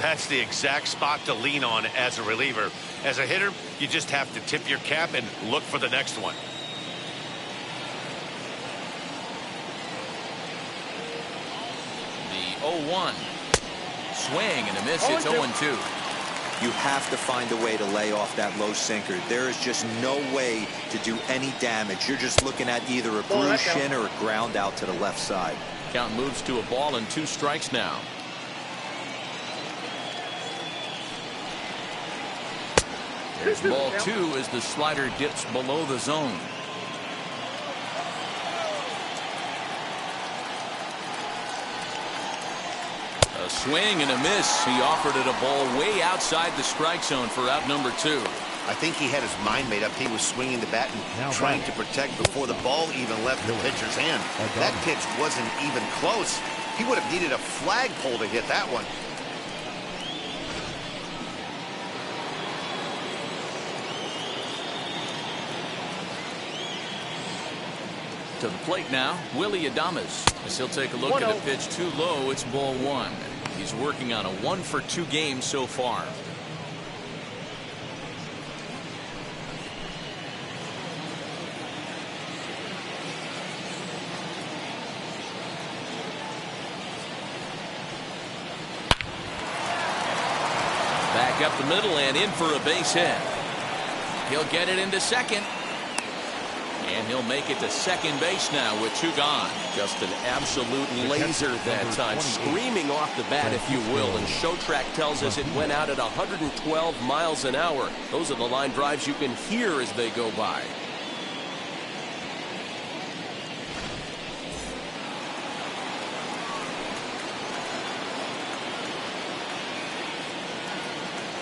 That's the exact spot to lean on as a reliever. As a hitter, you just have to tip your cap and look for the next one. The 0-1. Swing and a miss. It's 0-2. You have to find a way to lay off that low sinker. There is just no way to do any damage. You're just looking at either a bruised shin or a ground out to the left side. Count moves to a ball and 2 strikes now. There's ball 2 as the slider dips below the zone. A swing and a miss. He offered it a ball way outside the strike zone for out number 2. I think he had his mind made up. He was swinging the bat and trying to protect before the ball even left the pitcher's hand. That pitch wasn't even close. He would have needed a flagpole to hit that one. To the plate now, Willie Adames. As he'll take a look at a pitch too low, it's ball 1. He's working on a 1-for-2 game so far. Back up the middle and in for a base hit. He'll get it into second. And he'll make it to second base now with 2 gone. Just an absolute laser that time, screaming off the bat, if you will. And Show Track tells us it went out at 112 miles an hour. Those are the line drives you can hear as they go by.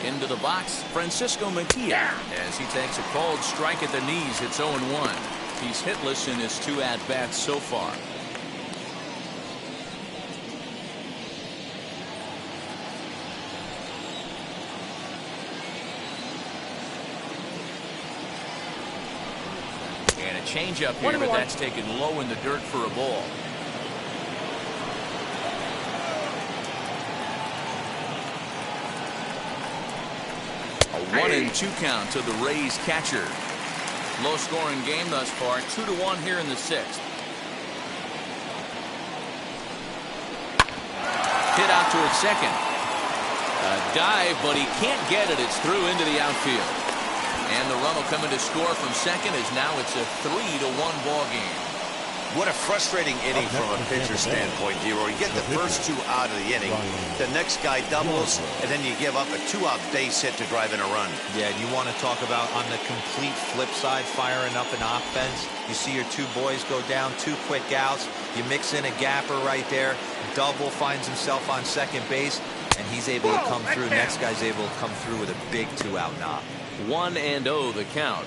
Into the box, Francisco Mejia, as he takes a called strike at the knees. It's 0-1. He's hitless in his 2 at-bats so far. And a changeup here, but that's taken low in the dirt for a ball. A 1-2 count to the Rays catcher. Low scoring game thus far, 2-1 here in the 6th. Hit out towards second. A dive, but he can't get it. It's through into the outfield. And the run will come in to score from second as now it's a 3-1 ball game. What a frustrating inning from a pitcher's standpoint, Dero. You get the first 2 out of the inning. The next guy doubles, and then you give up a 2-out base hit to drive in a run. Yeah, and you want to talk about on the complete flip side, firing up an offense. You see your 2 boys go down, 2 quick outs. You mix in a gapper right there. Double finds himself on second base, and he's able to come through. Next guy's able to come through with a big 2-out knock. 1-0 the count.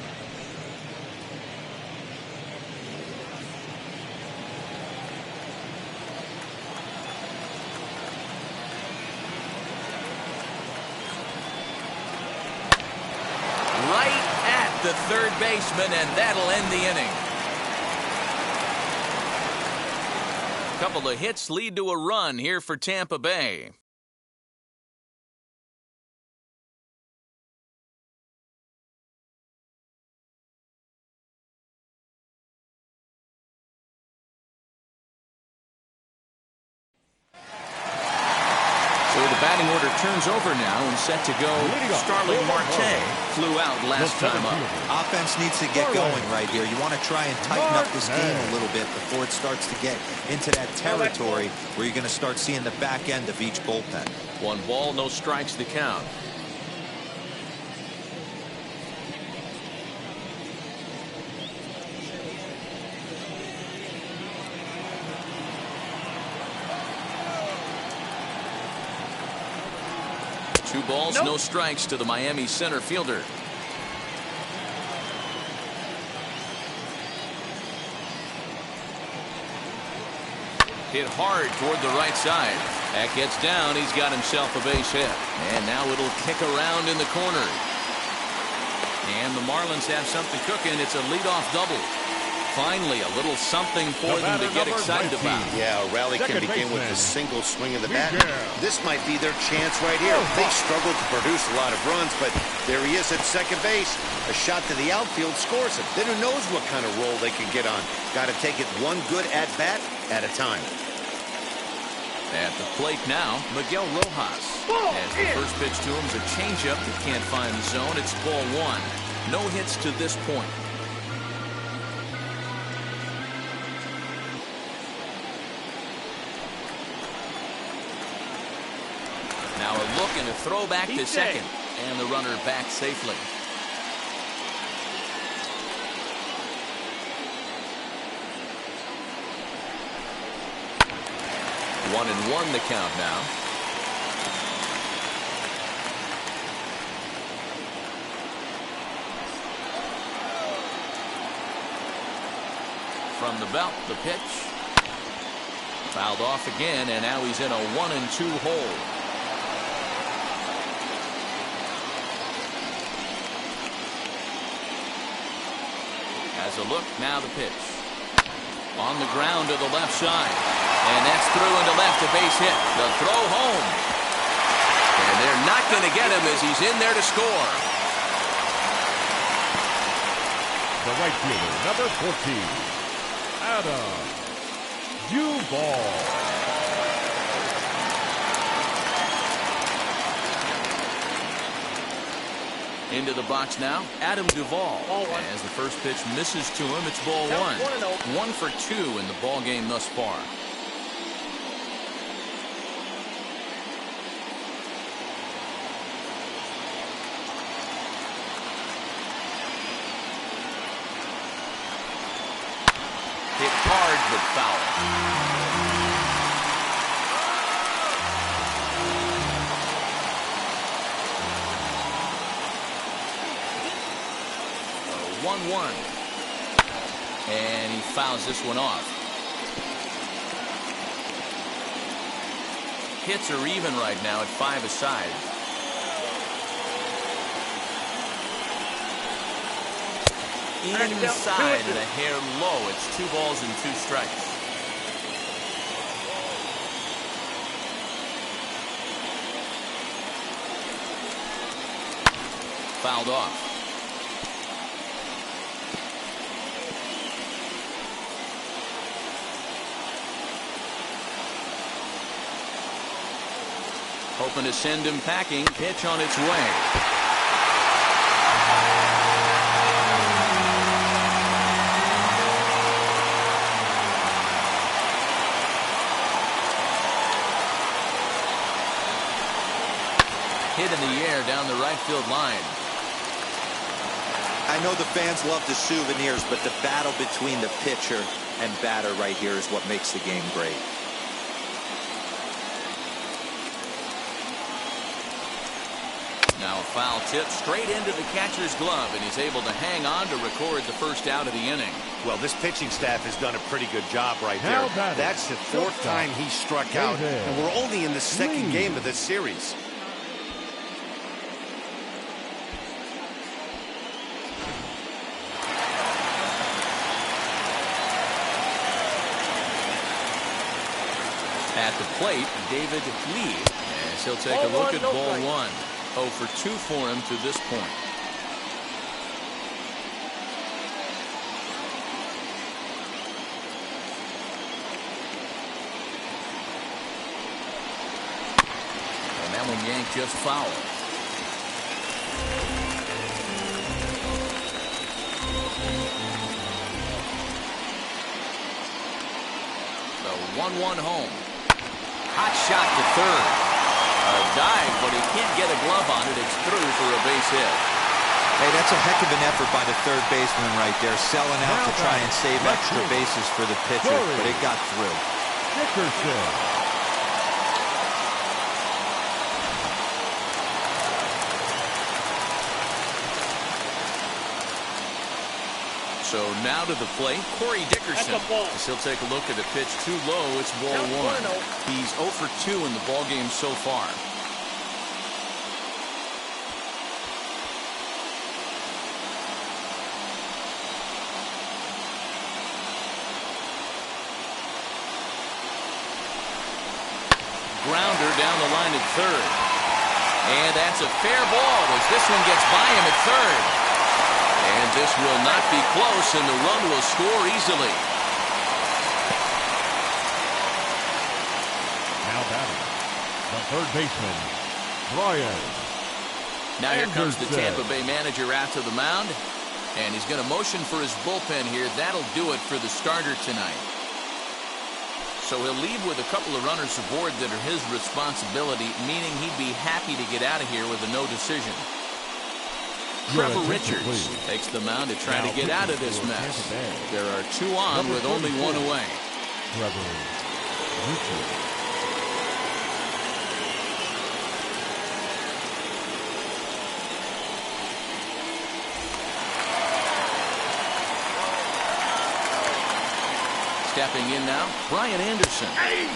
The third baseman, and that'll end the inning. A couple of hits lead to a run here for Tampa Bay. So the batting order turns over now and set to go. Starling Marte flew out last time up. Offense needs to get going right here. You want to try and tighten up this game a little bit before it starts to get into that territory where you're going to start seeing the back end of each bullpen. 1 ball, no strikes to count. Two balls, no strikes to the Miami center fielder. Hit hard toward the right side. That gets down. He's got himself a base hit. And now it'll kick around in the corner. And the Marlins have something cooking. It's a leadoff double. Finally, a little something for them to get excited about. Yeah, a rally can begin with a single swing of the bat. This might be their chance right here. They struggled to produce a lot of runs, but there he is at second base. A shot to the outfield scores him. Then who knows what kind of roll they can get on. Got to take it one good at-bat at a time. At the plate now, Miguel Rojas. As the first pitch to him is a changeup that can't find the zone. It's ball 1. No hits to this point. Now a look and a throw back to second. And the runner back safely. 1-1 the count now. From the belt, the pitch. Fouled off again, and now he's in a 1-2 hole. As a look, now the pitch. On the ground to the left side. And that's through into left, a base hit. The throw home. And they're not going to get him as he's in there to score. The right fielder, number 14, Adam Duvall. Into the box now, Adam Duvall. As the first pitch misses to him, it's ball one. 1 for 2 in the ball game thus far. Hit hard but foul. 1-1. And he fouls this one off. Hits are even right now at 5 aside. Inside and a hair low. It's 2 balls and 2 strikes. Fouled off. Hoping to send him packing. Pitch on its way. Hit in the air down the right field line. I know the fans love the souvenirs, but the battle between the pitcher and batter right here is what makes the game great. Now a foul tip straight into the catcher's glove, and he's able to hang on to record the first out of the inning. Well, this pitching staff has done a pretty good job right there. That's the 4th time he struck out, and we're only in the 2nd game of this series. At the plate, David Lee, as he'll take a look at ball 1. 0 for 2 for him to this point. And that one yanked just foul. The 1-1 home. Hot shot to third. A dive, but he can't get a glove on it. It's through for a base hit. Hey, that's a heck of an effort by the third baseman right there, selling out to try and save extra bases for the pitcher, but it got through. Dickerson. So now to the plate, Corey Dickerson. As he'll take a look at a pitch too low. It's ball 1. He's 0 for 2 in the ball game so far. Grounder down the line at third. And that's a fair ball as this one gets by him at third. And this will not be close, and the run will score easily. Now batting, the third baseman, Brian. Now here comes the Tampa Bay manager out to the mound, and he's going to motion for his bullpen here. That'll do it for the starter tonight. So he'll leave with a couple of runners aboard that are his responsibility, meaning he'd be happy to get out of here with a no decision. Trevor Richards takes the mound to try to get out of this mess. There are 2 on with only 1 away. Trevor Richards. Stepping in now, Brian Anderson,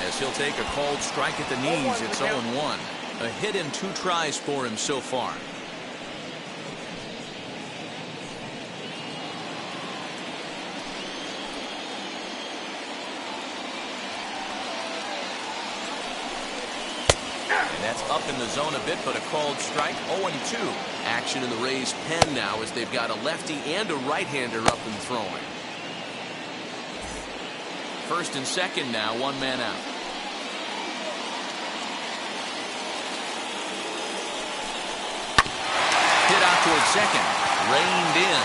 as he'll take a called strike at the knees. It's 0-1. A hit in 2 tries for him so far. And that's up in the zone a bit, but a called strike. 0-2. Action in the Rays' pen now as they've got a lefty and a right-hander up and throwing. First and second now, 1 man out. Hit out toward second. Reined in.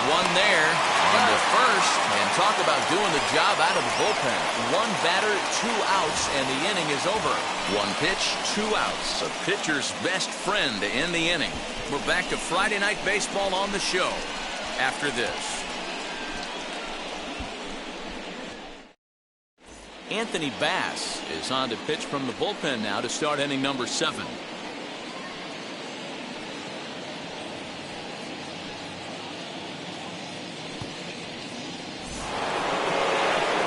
One there. On to first. And talk about doing the job out of the bullpen. 1 batter, 2 outs, and the inning is over. 1 pitch, 2 outs. A pitcher's best friend to end the inning. We're back to Friday Night Baseball on the show after this. Anthony Bass is on to pitch from the bullpen now to start inning number 7.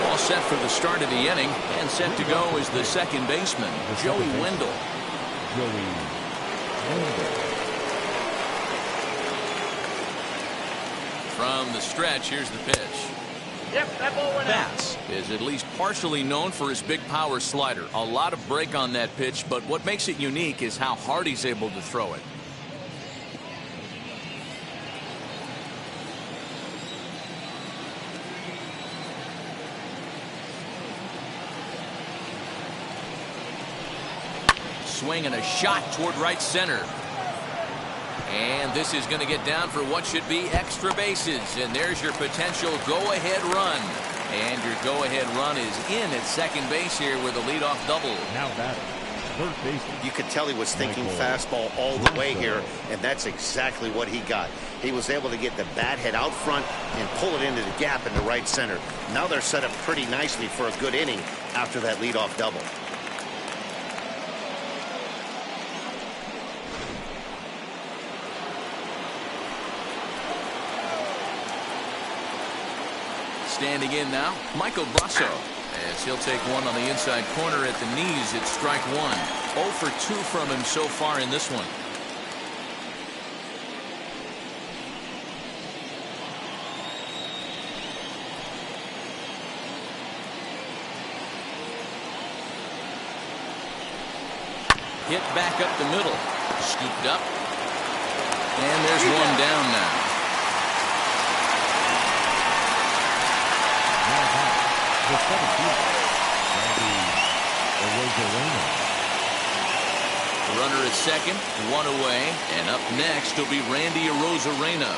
All set for the start of the inning, and set to go is the second baseman, Joey Wendell. From the stretch, here's the pitch. Yep, that ball went out. Bass is at least partially known for his big power slider. A lot of break on that pitch, but what makes it unique is how hard he's able to throw it. Swing and a shot toward right center. And this is going to get down for what should be extra bases. And there's your potential go-ahead run. And your go-ahead run is in at second base here with a leadoff double. Now batting, third baseman. You could tell he was thinking fastball all the way here, and that's exactly what he got. He was able to get the bat head out front and pull it into the gap in the right center. Now they're set up pretty nicely for a good inning after that leadoff double. Standing in now, Michael Brasso, as he'll take one on the inside corner at the knees. It's strike 1. 0 for 2 from him so far in this one. Hit back up the middle. Scooped up. And there's one down now. The seventh fielder, The runner at second, 1 away, and up next will be Randy Arozarena.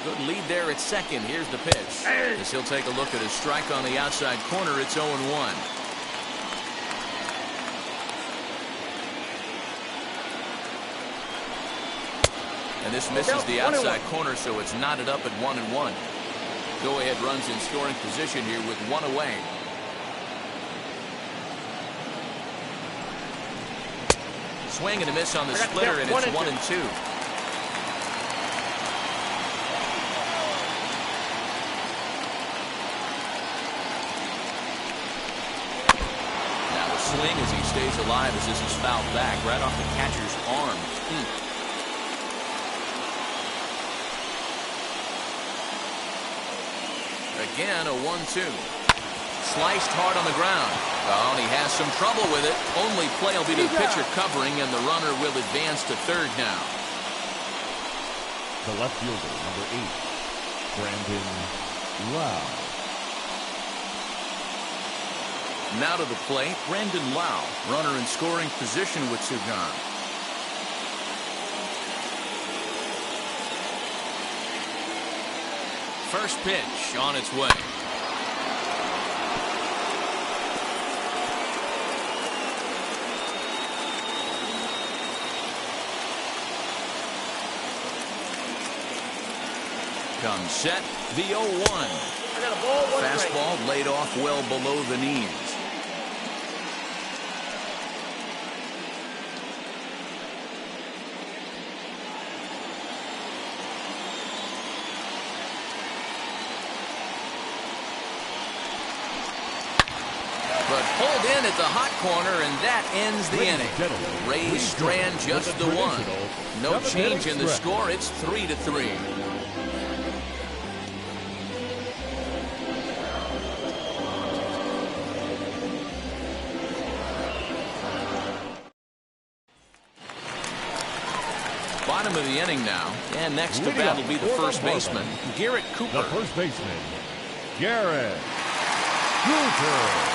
Good lead there at second. Here's the pitch. As he'll take a look at a strike on the outside corner. It's 0-1. And this misses the outside corner, so it's knotted up at 1-1. Go-ahead runs in scoring position here with 1 away. Swing and a miss on the splitter, and it's 1-2. Now the swing as he stays alive as this is fouled back right off the catcher's arm. Again, a 1-2. Sliced hard on the ground. Oh, and he has some trouble with it. Only play will be to the pitcher covering, and the runner will advance to third now. the left fielder, number 8, Brandon Lau. Now to the plate, Brandon Lau, runner in scoring position with Sugan. First pitch on its way. Comes set, the 0-1. Fastball laid off well below the knees. but pulled in at the hot corner, and that ends the inning. Rays strand just the one. No change in the score. It's 3-3. Bottom of the inning now, and next to bat will be the first baseman, Garrett Cooper. The first baseman, Garrett Cooper.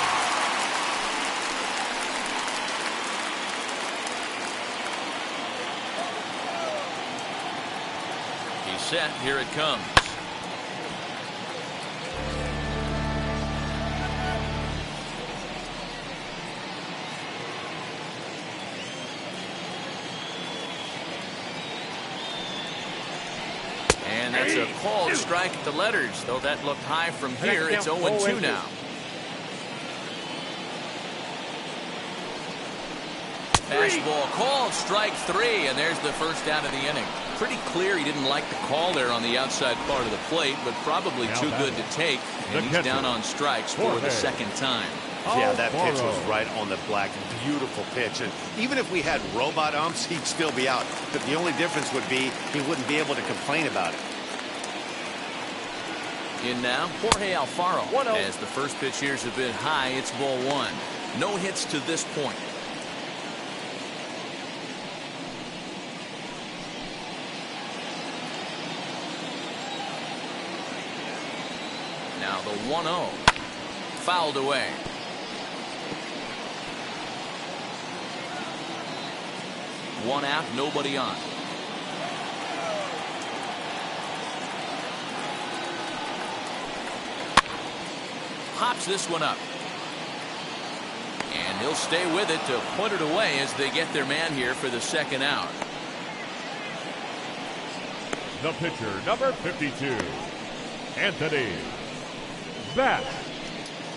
He's set. Here it comes. And that's a called strike at the letters, though that looked high from here. It's 0-2 now. Fastball called, strike three, and there's the first out of the inning. Pretty clear he didn't like the call there on the outside part of the plate, but probably too good to take, and he's down on strikes for the second time. Yeah, that pitch was right on the black. Beautiful pitch. And even if we had robot umps, he'd still be out. But the only difference would be he wouldn't be able to complain about it. In now, Jorge Alfaro. As the first pitch here's a bit high, it's ball one. No hits to this point. Now the 1-0. Fouled away. One out, nobody on. Pops this one up. And he'll stay with it to put it away as they get their man here for the second out. The pitcher, number 52, Anthony Bass.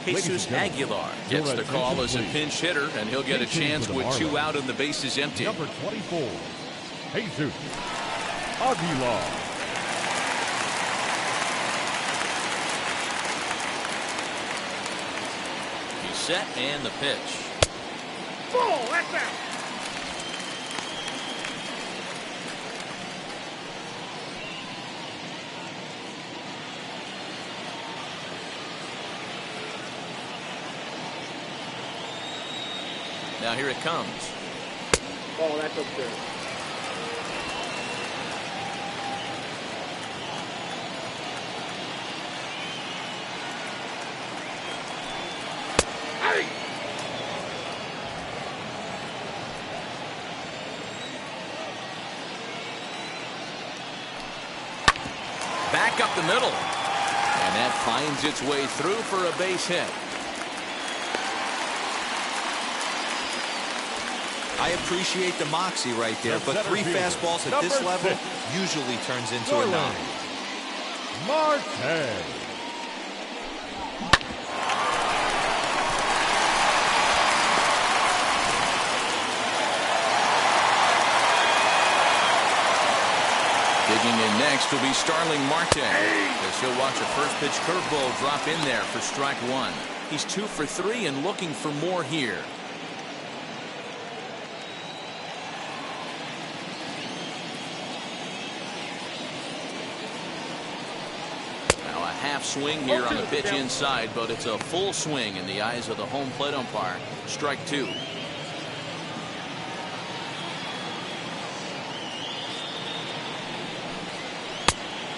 Jesus Aguilar gets the call as a pinch hitter, and he'll get a chance with two out and the bases empty. Number 24, Jesus Aguilar. He's set, and the pitch. Ball, that's out. Now here it comes. Oh, that's up there. Hey! Back up the middle. And that finds its way through for a base hit. I appreciate the moxie right there, but three fastballs at this level usually turns into a 9. Marte. Digging in next will be Starling Marte, as he'll watch a first pitch curveball drop in there for strike one. He's 2 for 3 and looking for more here. Half swing here on the pitch inside, but it's a full swing in the eyes of the home plate umpire. Strike two.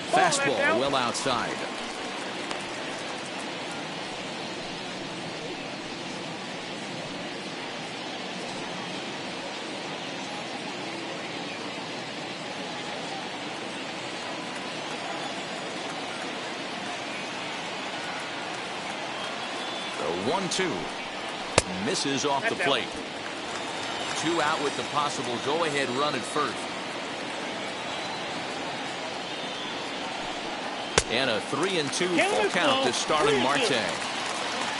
Fastball well outside. The 1-2 misses off the plate. 2 out with the possible go-ahead run at first. And a 3-2 full count to Starling Marte.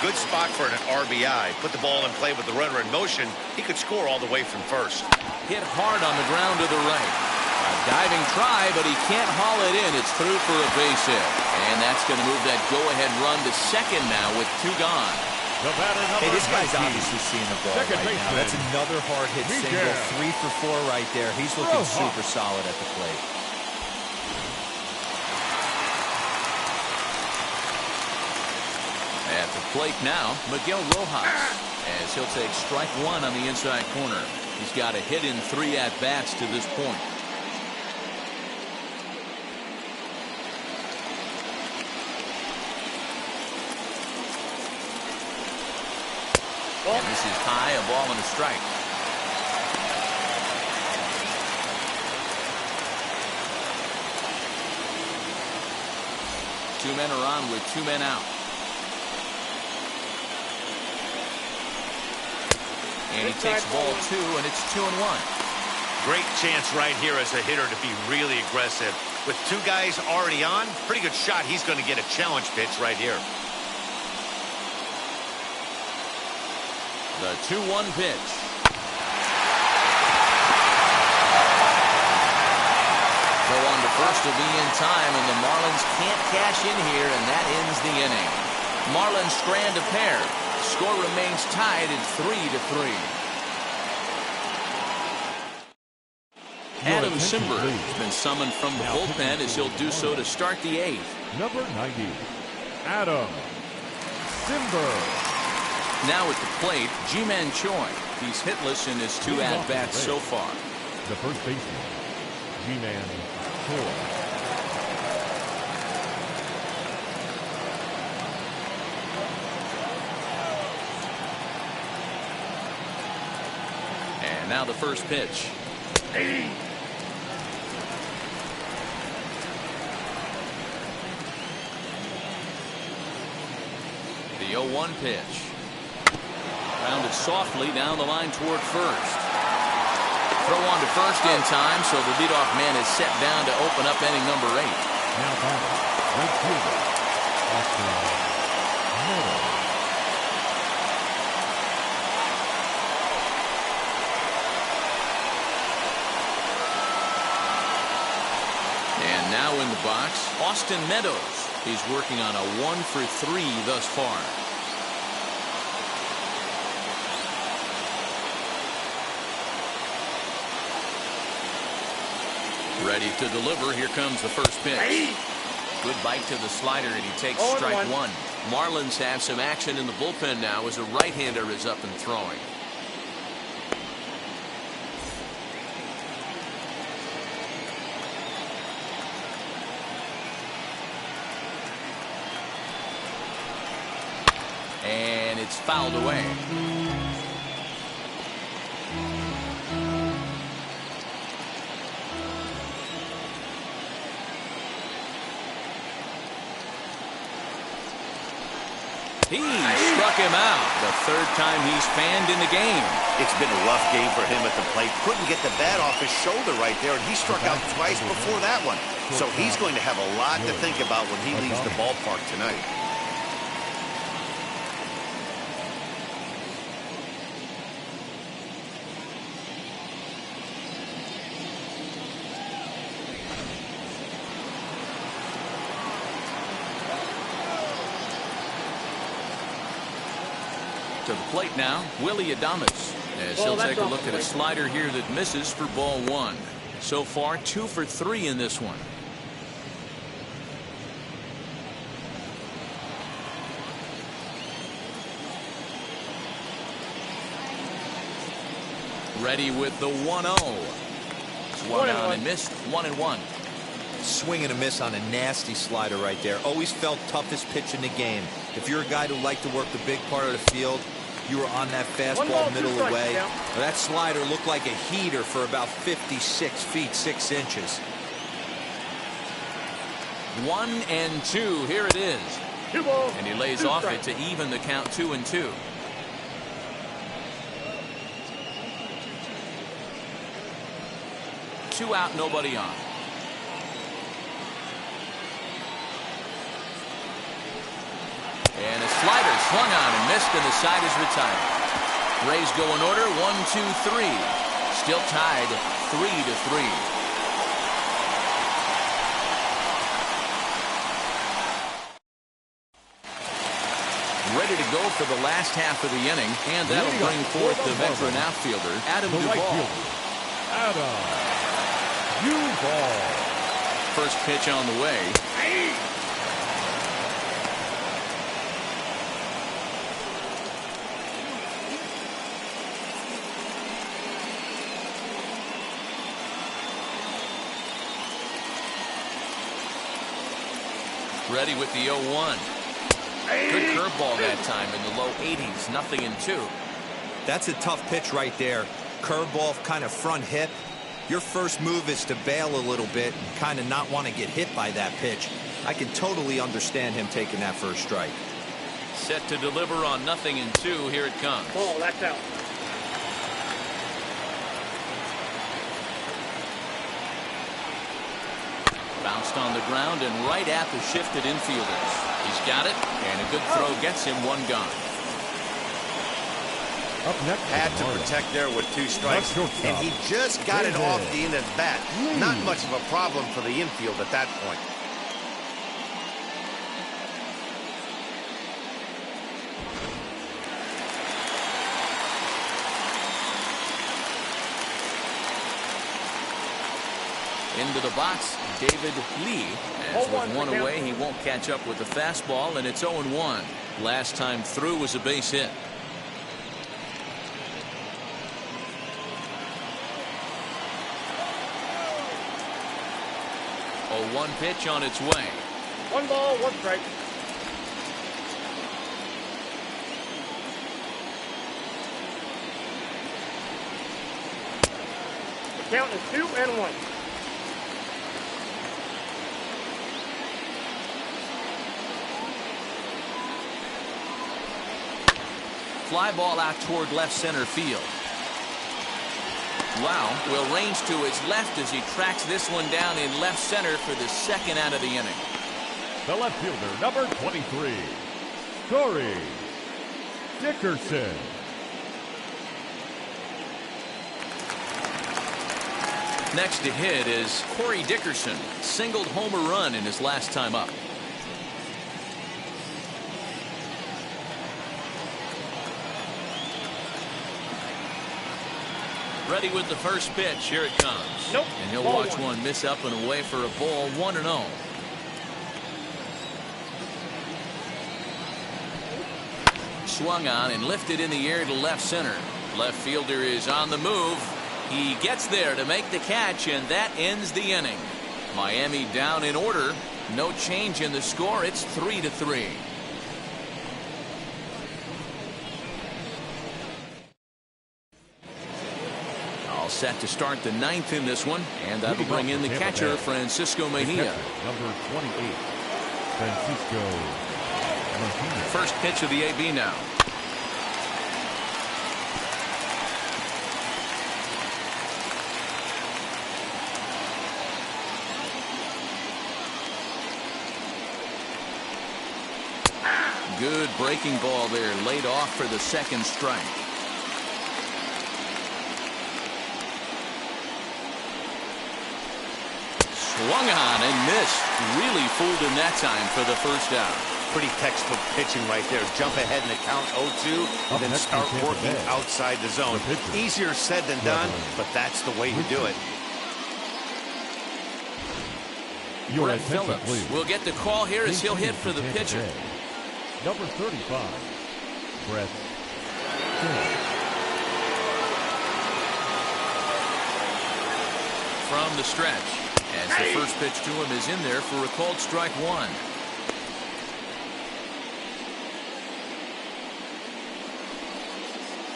Good spot for an RBI. Put the ball in play with the runner in motion. He could score all the way from first. Hit hard on the ground to the right. A diving try, but he can't haul it in. It's through for a base hit. And that's going to move that go-ahead run to second now with 2 gone. The batter, Hey, number this guy's 19. obviously seeing the ball Second right now. baseman. That's another hard hit single. 3 for 4 right there. He's looking super solid at the plate. At the plate now, Miguel Rojas, as he'll take strike 1 on the inside corner. He's got a hit in 3 at-bats to this point. And this is high, a ball and a strike. Two men are on with 2 men out. And he takes ball 2, and it's 2-1. Great chance right here as a hitter to be really aggressive. With 2 guys already on, pretty good shot. He's going to get a challenge pitch right here. The 2-1 pitch. Throw on to first will be in time, and the Marlins can't cash in here, and that ends the inning. Marlins strand a pair. Score remains tied at 3-3. Adam Simber has been summoned from the bullpen as he'll do so to start the 8th. Number 90, Adam Simber. Now at the plate, Ji-Man Choi. He's hitless in his 2 at-bats so far. The first baseman, Ji-Man Choi. And now the first pitch. The 0-1 pitch. Grounded softly down the line toward first. Throw on to first in time, so the leadoff man is set down to open up inning number 8. Now batting, right fielder, Austin Meadows. And now in the box, Austin Meadows. He's working on a 1 for 3 thus far. Ready to deliver. Here comes the first pitch. Good bite to the slider, and he takes strike 1. Marlins have some action in the bullpen now as a right-hander is up and throwing. And it's fouled away. He struck him out. The 3rd time he's fanned in the game. It's been a rough game for him at the plate. Couldn't get the bat off his shoulder right there, and he struck out twice before that one. So he's going to have a lot to think about when he leaves the ballpark tonight. To the plate now, Willie Adames, as he'll take a look at a slider here that misses for ball 1. So far, 2 for 3 in this one. Ready with the 1-0. Swung on and missed. 1-1. Swing and a miss on a nasty slider right there. Always felt toughest pitch in the game. If you're a guy who liked to work the big part of the field, you were on that fastball middle away. That slider looked like a heater for about 56 feet 6 inches. 1-2. Here it is. And he lays off it to even the count 2-2. Two out, nobody on. And a slider swung on and missed, and the side is retired. Rays go in order, 1-2-3. Still tied 3-3. Ready ready to go for the last half of the inning, and that'll bring forth the veteran outfielder, Adam Duvall. Adam Duvall. First pitch on the way. Ready with the 0-1. Good curveball that time in the low 80s. 0-2. That's a tough pitch right there. Curveball, kind of front hip. Your first move is to bail a little bit and kind of not want to get hit by that pitch. I can totally understand him taking that first strike. Set to deliver on 0-2. Here it comes. Ball, that's out. Bounced on the ground and right at the shifted infielders. He's got it, and a good throw gets him one gone. Up next, had to protect there with 2 strikes, and he just got it off the end of the bat. Not much of a problem for the infield at that point. Into the box, David Lee. As with one away, he won't catch up with the fastball, and it's 0-1. Last time through was a base hit. 0-1 pitch on its way. 1 ball, 1 strike. The count is 2-1. Fly ball out toward left center field. Wow, will range to his left as he tracks this one down in left center for the second out of the inning. The left fielder, number 23, Corey Dickerson. Next to hit is Corey Dickerson. Singled home a run in his last time up. Ready with the first pitch. Here it comes. Nope. And he'll Ball watch 1. one miss up and away for a ball. 1-0. Swung on and lifted in the air to left center. Left fielder is on the move. He gets there to make the catch, and that ends the inning. Miami down in order. No change in the score. It's 3-3. Set to start the 9th in this one, and that'll bring in the catcher, Francisco Mejia. Number 28, Francisco Mejia. First pitch of the AB now. Good breaking ball there, laid off for the second strike. Swung on and missed. Really fooled him that time for the first out. Pretty textbook pitching right there. Jump ahead in the count 0-2 and then start working outside the zone. Easier said than done, but that's the way you do it. Brett Phillips will get the call here as he'll hit for the pitcher. Number 35, Brett Phillips. From the stretch. As the first pitch to him is in there for a called strike 1.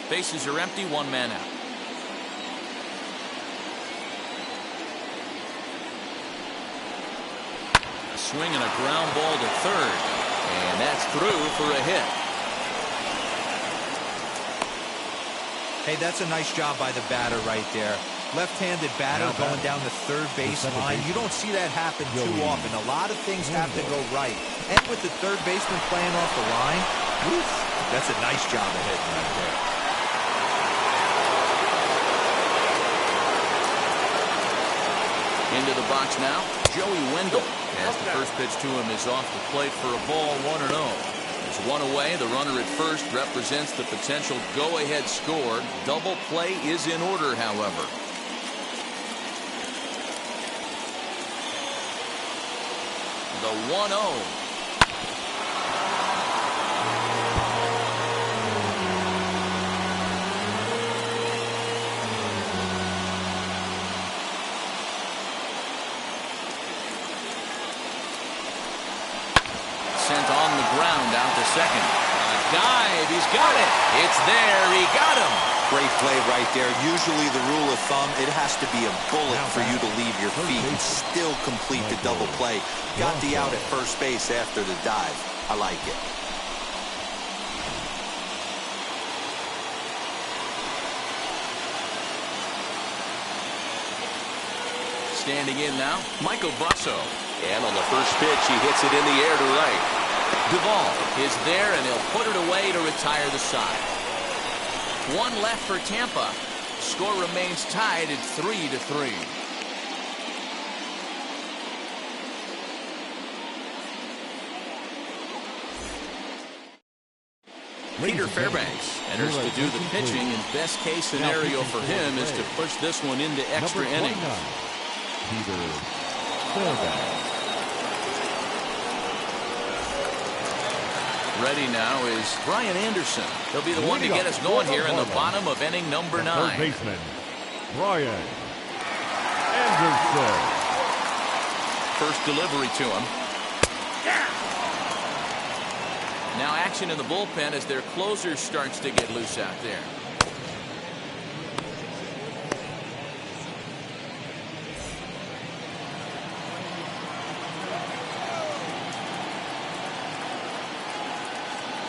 Bases are empty, 1 man out. A swing and a ground ball to third. And that's through for a hit. Hey, that's a nice job by the batter right there. Left-handed batter going down the third base line. You don't see that happen too often. A lot of things have to go right. And with the third baseman playing off the line, woof, that's a nice job of hitting right there. Into the box now, Joey Wendell. As the first pitch to him is off the plate for a ball. 1-0. There's one away. The runner at first represents the potential go-ahead score. Double play is in order, however. The 1-0. Sent on the ground out to second. A dive. He's got it. It's there. He got him. Great play right there. Usually the rule of thumb, it has to be a bullet for you to leave your feet and still complete the double play. Got the out at first base after the dive. I like it. Standing in now, Michael Brasso. And on the first pitch, he hits it in the air to right. Duvall is there, and he'll put it away to retire the side. One left for Tampa. Score remains tied at 3-3. Peter Fairbanks enters to do the pitching, and best case scenario for him is to push this one into extra innings. Peter Fairbanks. Ready now is Brian Anderson. He'll be the one to get us going here in the bottom of inning number 9. Third baseman, Brian Anderson. First delivery to him. Now action in the bullpen as their closer starts to get loose out there.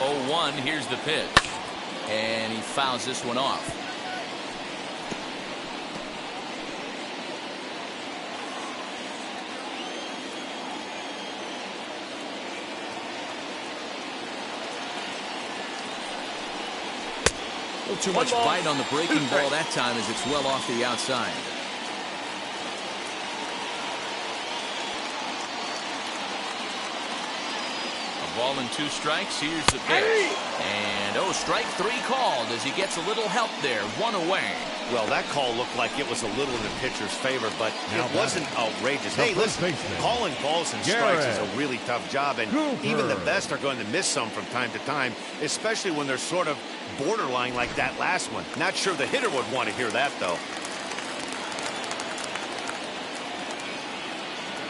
Oh, 1, here's the pitch. And he fouls this one off. A little too much bite on the breaking ball that time as it's well off the outside. Ball and 2 strikes. Here's the pitch. And strike 3 called as he gets a little help there. 1 away. Well, that call looked like it was a little in the pitcher's favor, but it wasn't outrageous. Hey, listen, calling balls and strikes is a really tough job, and even the best are going to miss some from time to time, especially when they're sort of borderline like that last one. Not sure the hitter would want to hear that, though.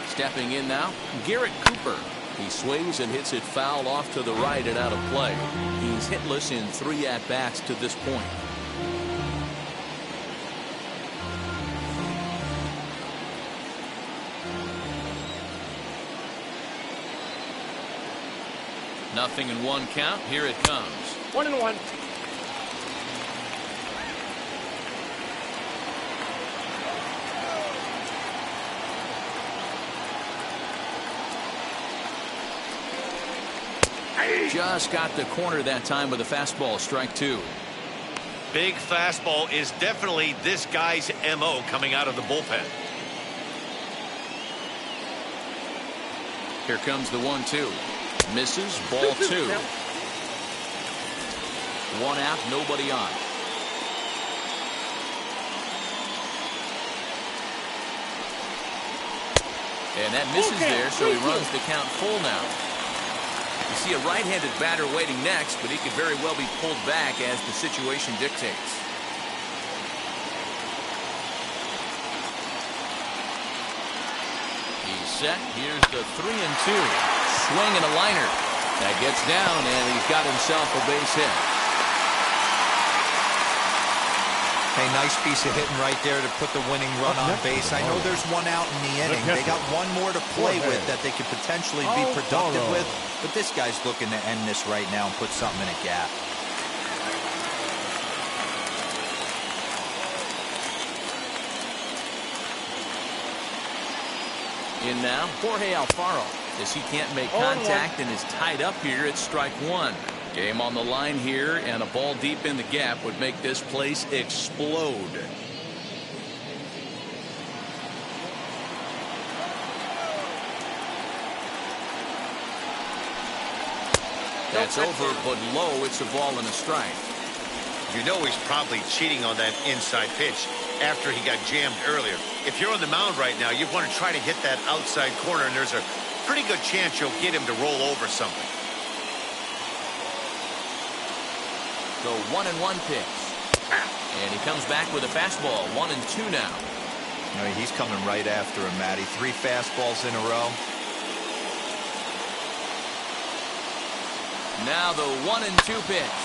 Stepping in now, Garrett Cooper. He swings and hits it foul off to the right and out of play. He's hitless in 3 at-bats to this point. Nothing in 1 count. Here it comes. 1-1. Just got the corner that time with a fastball. Strike 2. Big fastball is definitely this guy's MO coming out of the bullpen. Here comes the 1-2. Misses. Ball 2. 1 out, nobody on. And that misses there, so he runs the count full now. You see a right-handed batter waiting next, but he could very well be pulled back as the situation dictates. He's set. Here's the 3-2. Swing and a liner. That gets down, and he's got himself a base hit. Hey, nice piece of hitting right there to put the winning run on base. I know there's 1 out in the inning. They got 1 more to play with that they could potentially be productive with. But this guy's looking to end this right now and put something in a gap. In now, Jorge Alfaro. As he can't make contact and is tied up here at strike 1. Game on the line here, and a ball deep in the gap would make this place explode. That's over, but low. It's a ball and a strike. You know he's probably cheating on that inside pitch after he got jammed earlier. If you're on the mound right now, you want to try to hit that outside corner, and there's a pretty good chance you'll get him to roll over something. The 1-1 pitch. And he comes back with a fastball. 1-2 now. You know, he's coming right after him, Matty. 3 fastballs in a row. Now the 1-2 pitch.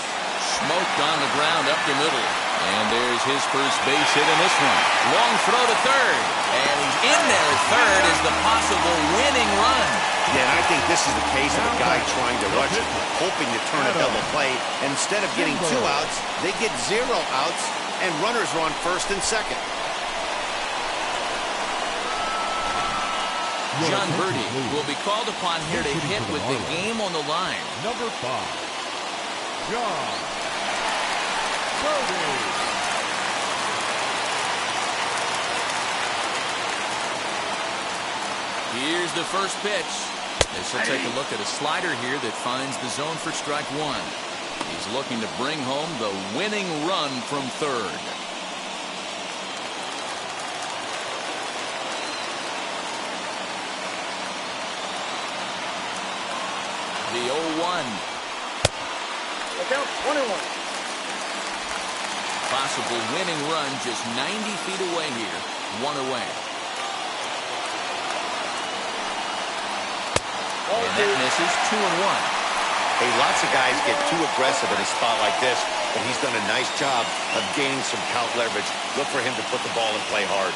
Smoked on the ground up the middle. And there's his first base hit in this one. Long throw to third. And he's in there at third as the possible winning run. Yeah, and I think this is the case of a guy trying to rush it, hoping to turn a double play. And instead of getting 2 outs, they get 0 outs, and runners are on first and second. John Birdie will be called upon here to hit with the game on the line. Number 5, John Birdie. Here's the first pitch. This will take a look at a slider here that finds the zone for strike 1. He's looking to bring home the winning run from third. The 0-1. Look out, 1-1. Possible winning run just 90 feet away here. 1 away. And that misses. 2-1. Hey, lots of guys get too aggressive in a spot like this, but he's done a nice job of gaining some count leverage. Look for him to put the ball in play hard.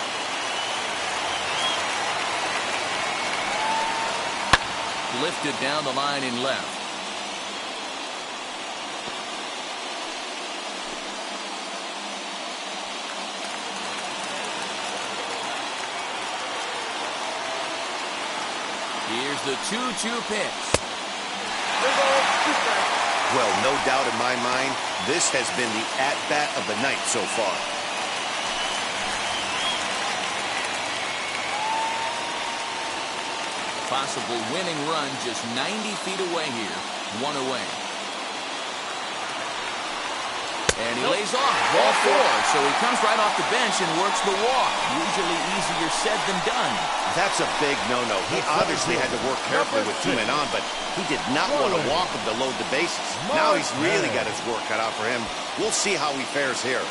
Lifted down the line in left. Here's the 2-2 pitch. Well, no doubt in my mind, this has been the at-bat of the night so far. Possible winning run just 90 feet away here. 1 away. And he lays off. Ball 4. So he comes right off the bench and works the walk. Usually easier said than done. That's a big no-no. He obviously had to work carefully with 2 men on, but he did not want to walk him to load the bases. Now he's really got his work cut out for him. We'll see how he fares here.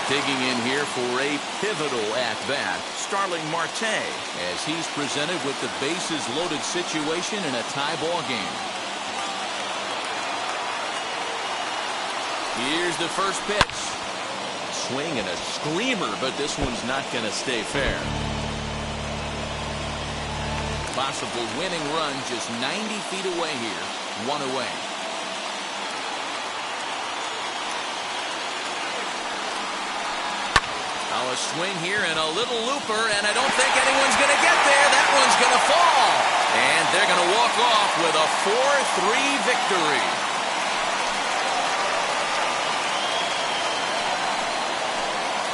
Digging in here for a pivotal at-bat, Starling Marte, as he's presented with the bases-loaded situation in a tie ball game. Here's the first pitch. Swing and a screamer, but this one's not going to stay fair. Possible winning run just 90 feet away here. 1 away. Now a swing here and a little looper, and I don't think anyone's going to get there. That one's going to fall. And they're going to walk off with a 4-3 victory.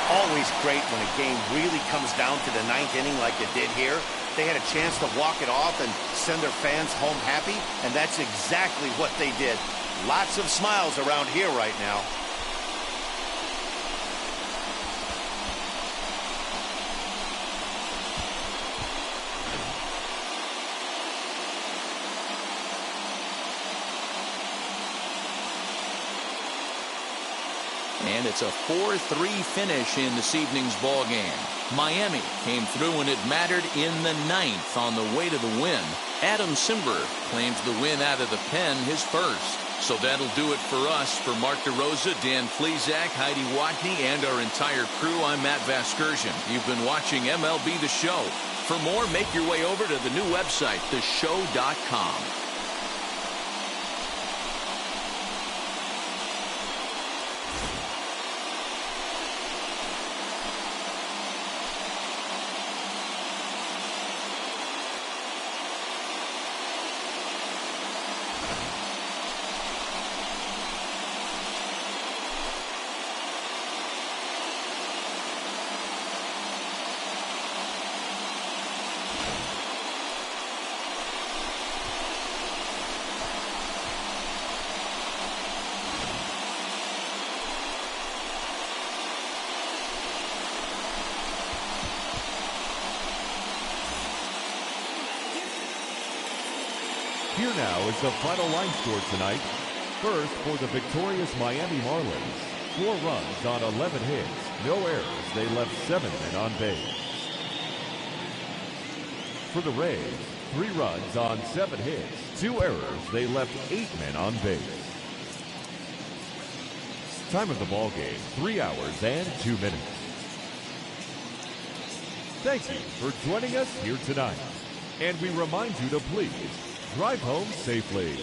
Always great when a game really comes down to the 9th inning like it did here. They had a chance to walk it off and send their fans home happy, and that's exactly what they did. Lots of smiles around here right now. And it's a 4-3 finish in this evening's ball game. Miami came through when it mattered in the 9th on the way to the win. Adam Simber claims the win out of the pen, his first. So that'll do it for us. For Mark DeRosa, Dan Plesac, Heidi Watney, and our entire crew, I'm Matt Vasgersian. You've been watching MLB The Show. For more, make your way over to the new website, theshow.com. Here now is the final line score tonight. First, for the victorious Miami Marlins, 4 runs on 11 hits, no errors. They left 7 men on base. For the Rays, 3 runs on 7 hits, 2 errors. They left 8 men on base. Time of the ball game, 3 hours and 2 minutes. Thank you for joining us here tonight. And we remind you to please drive home safely.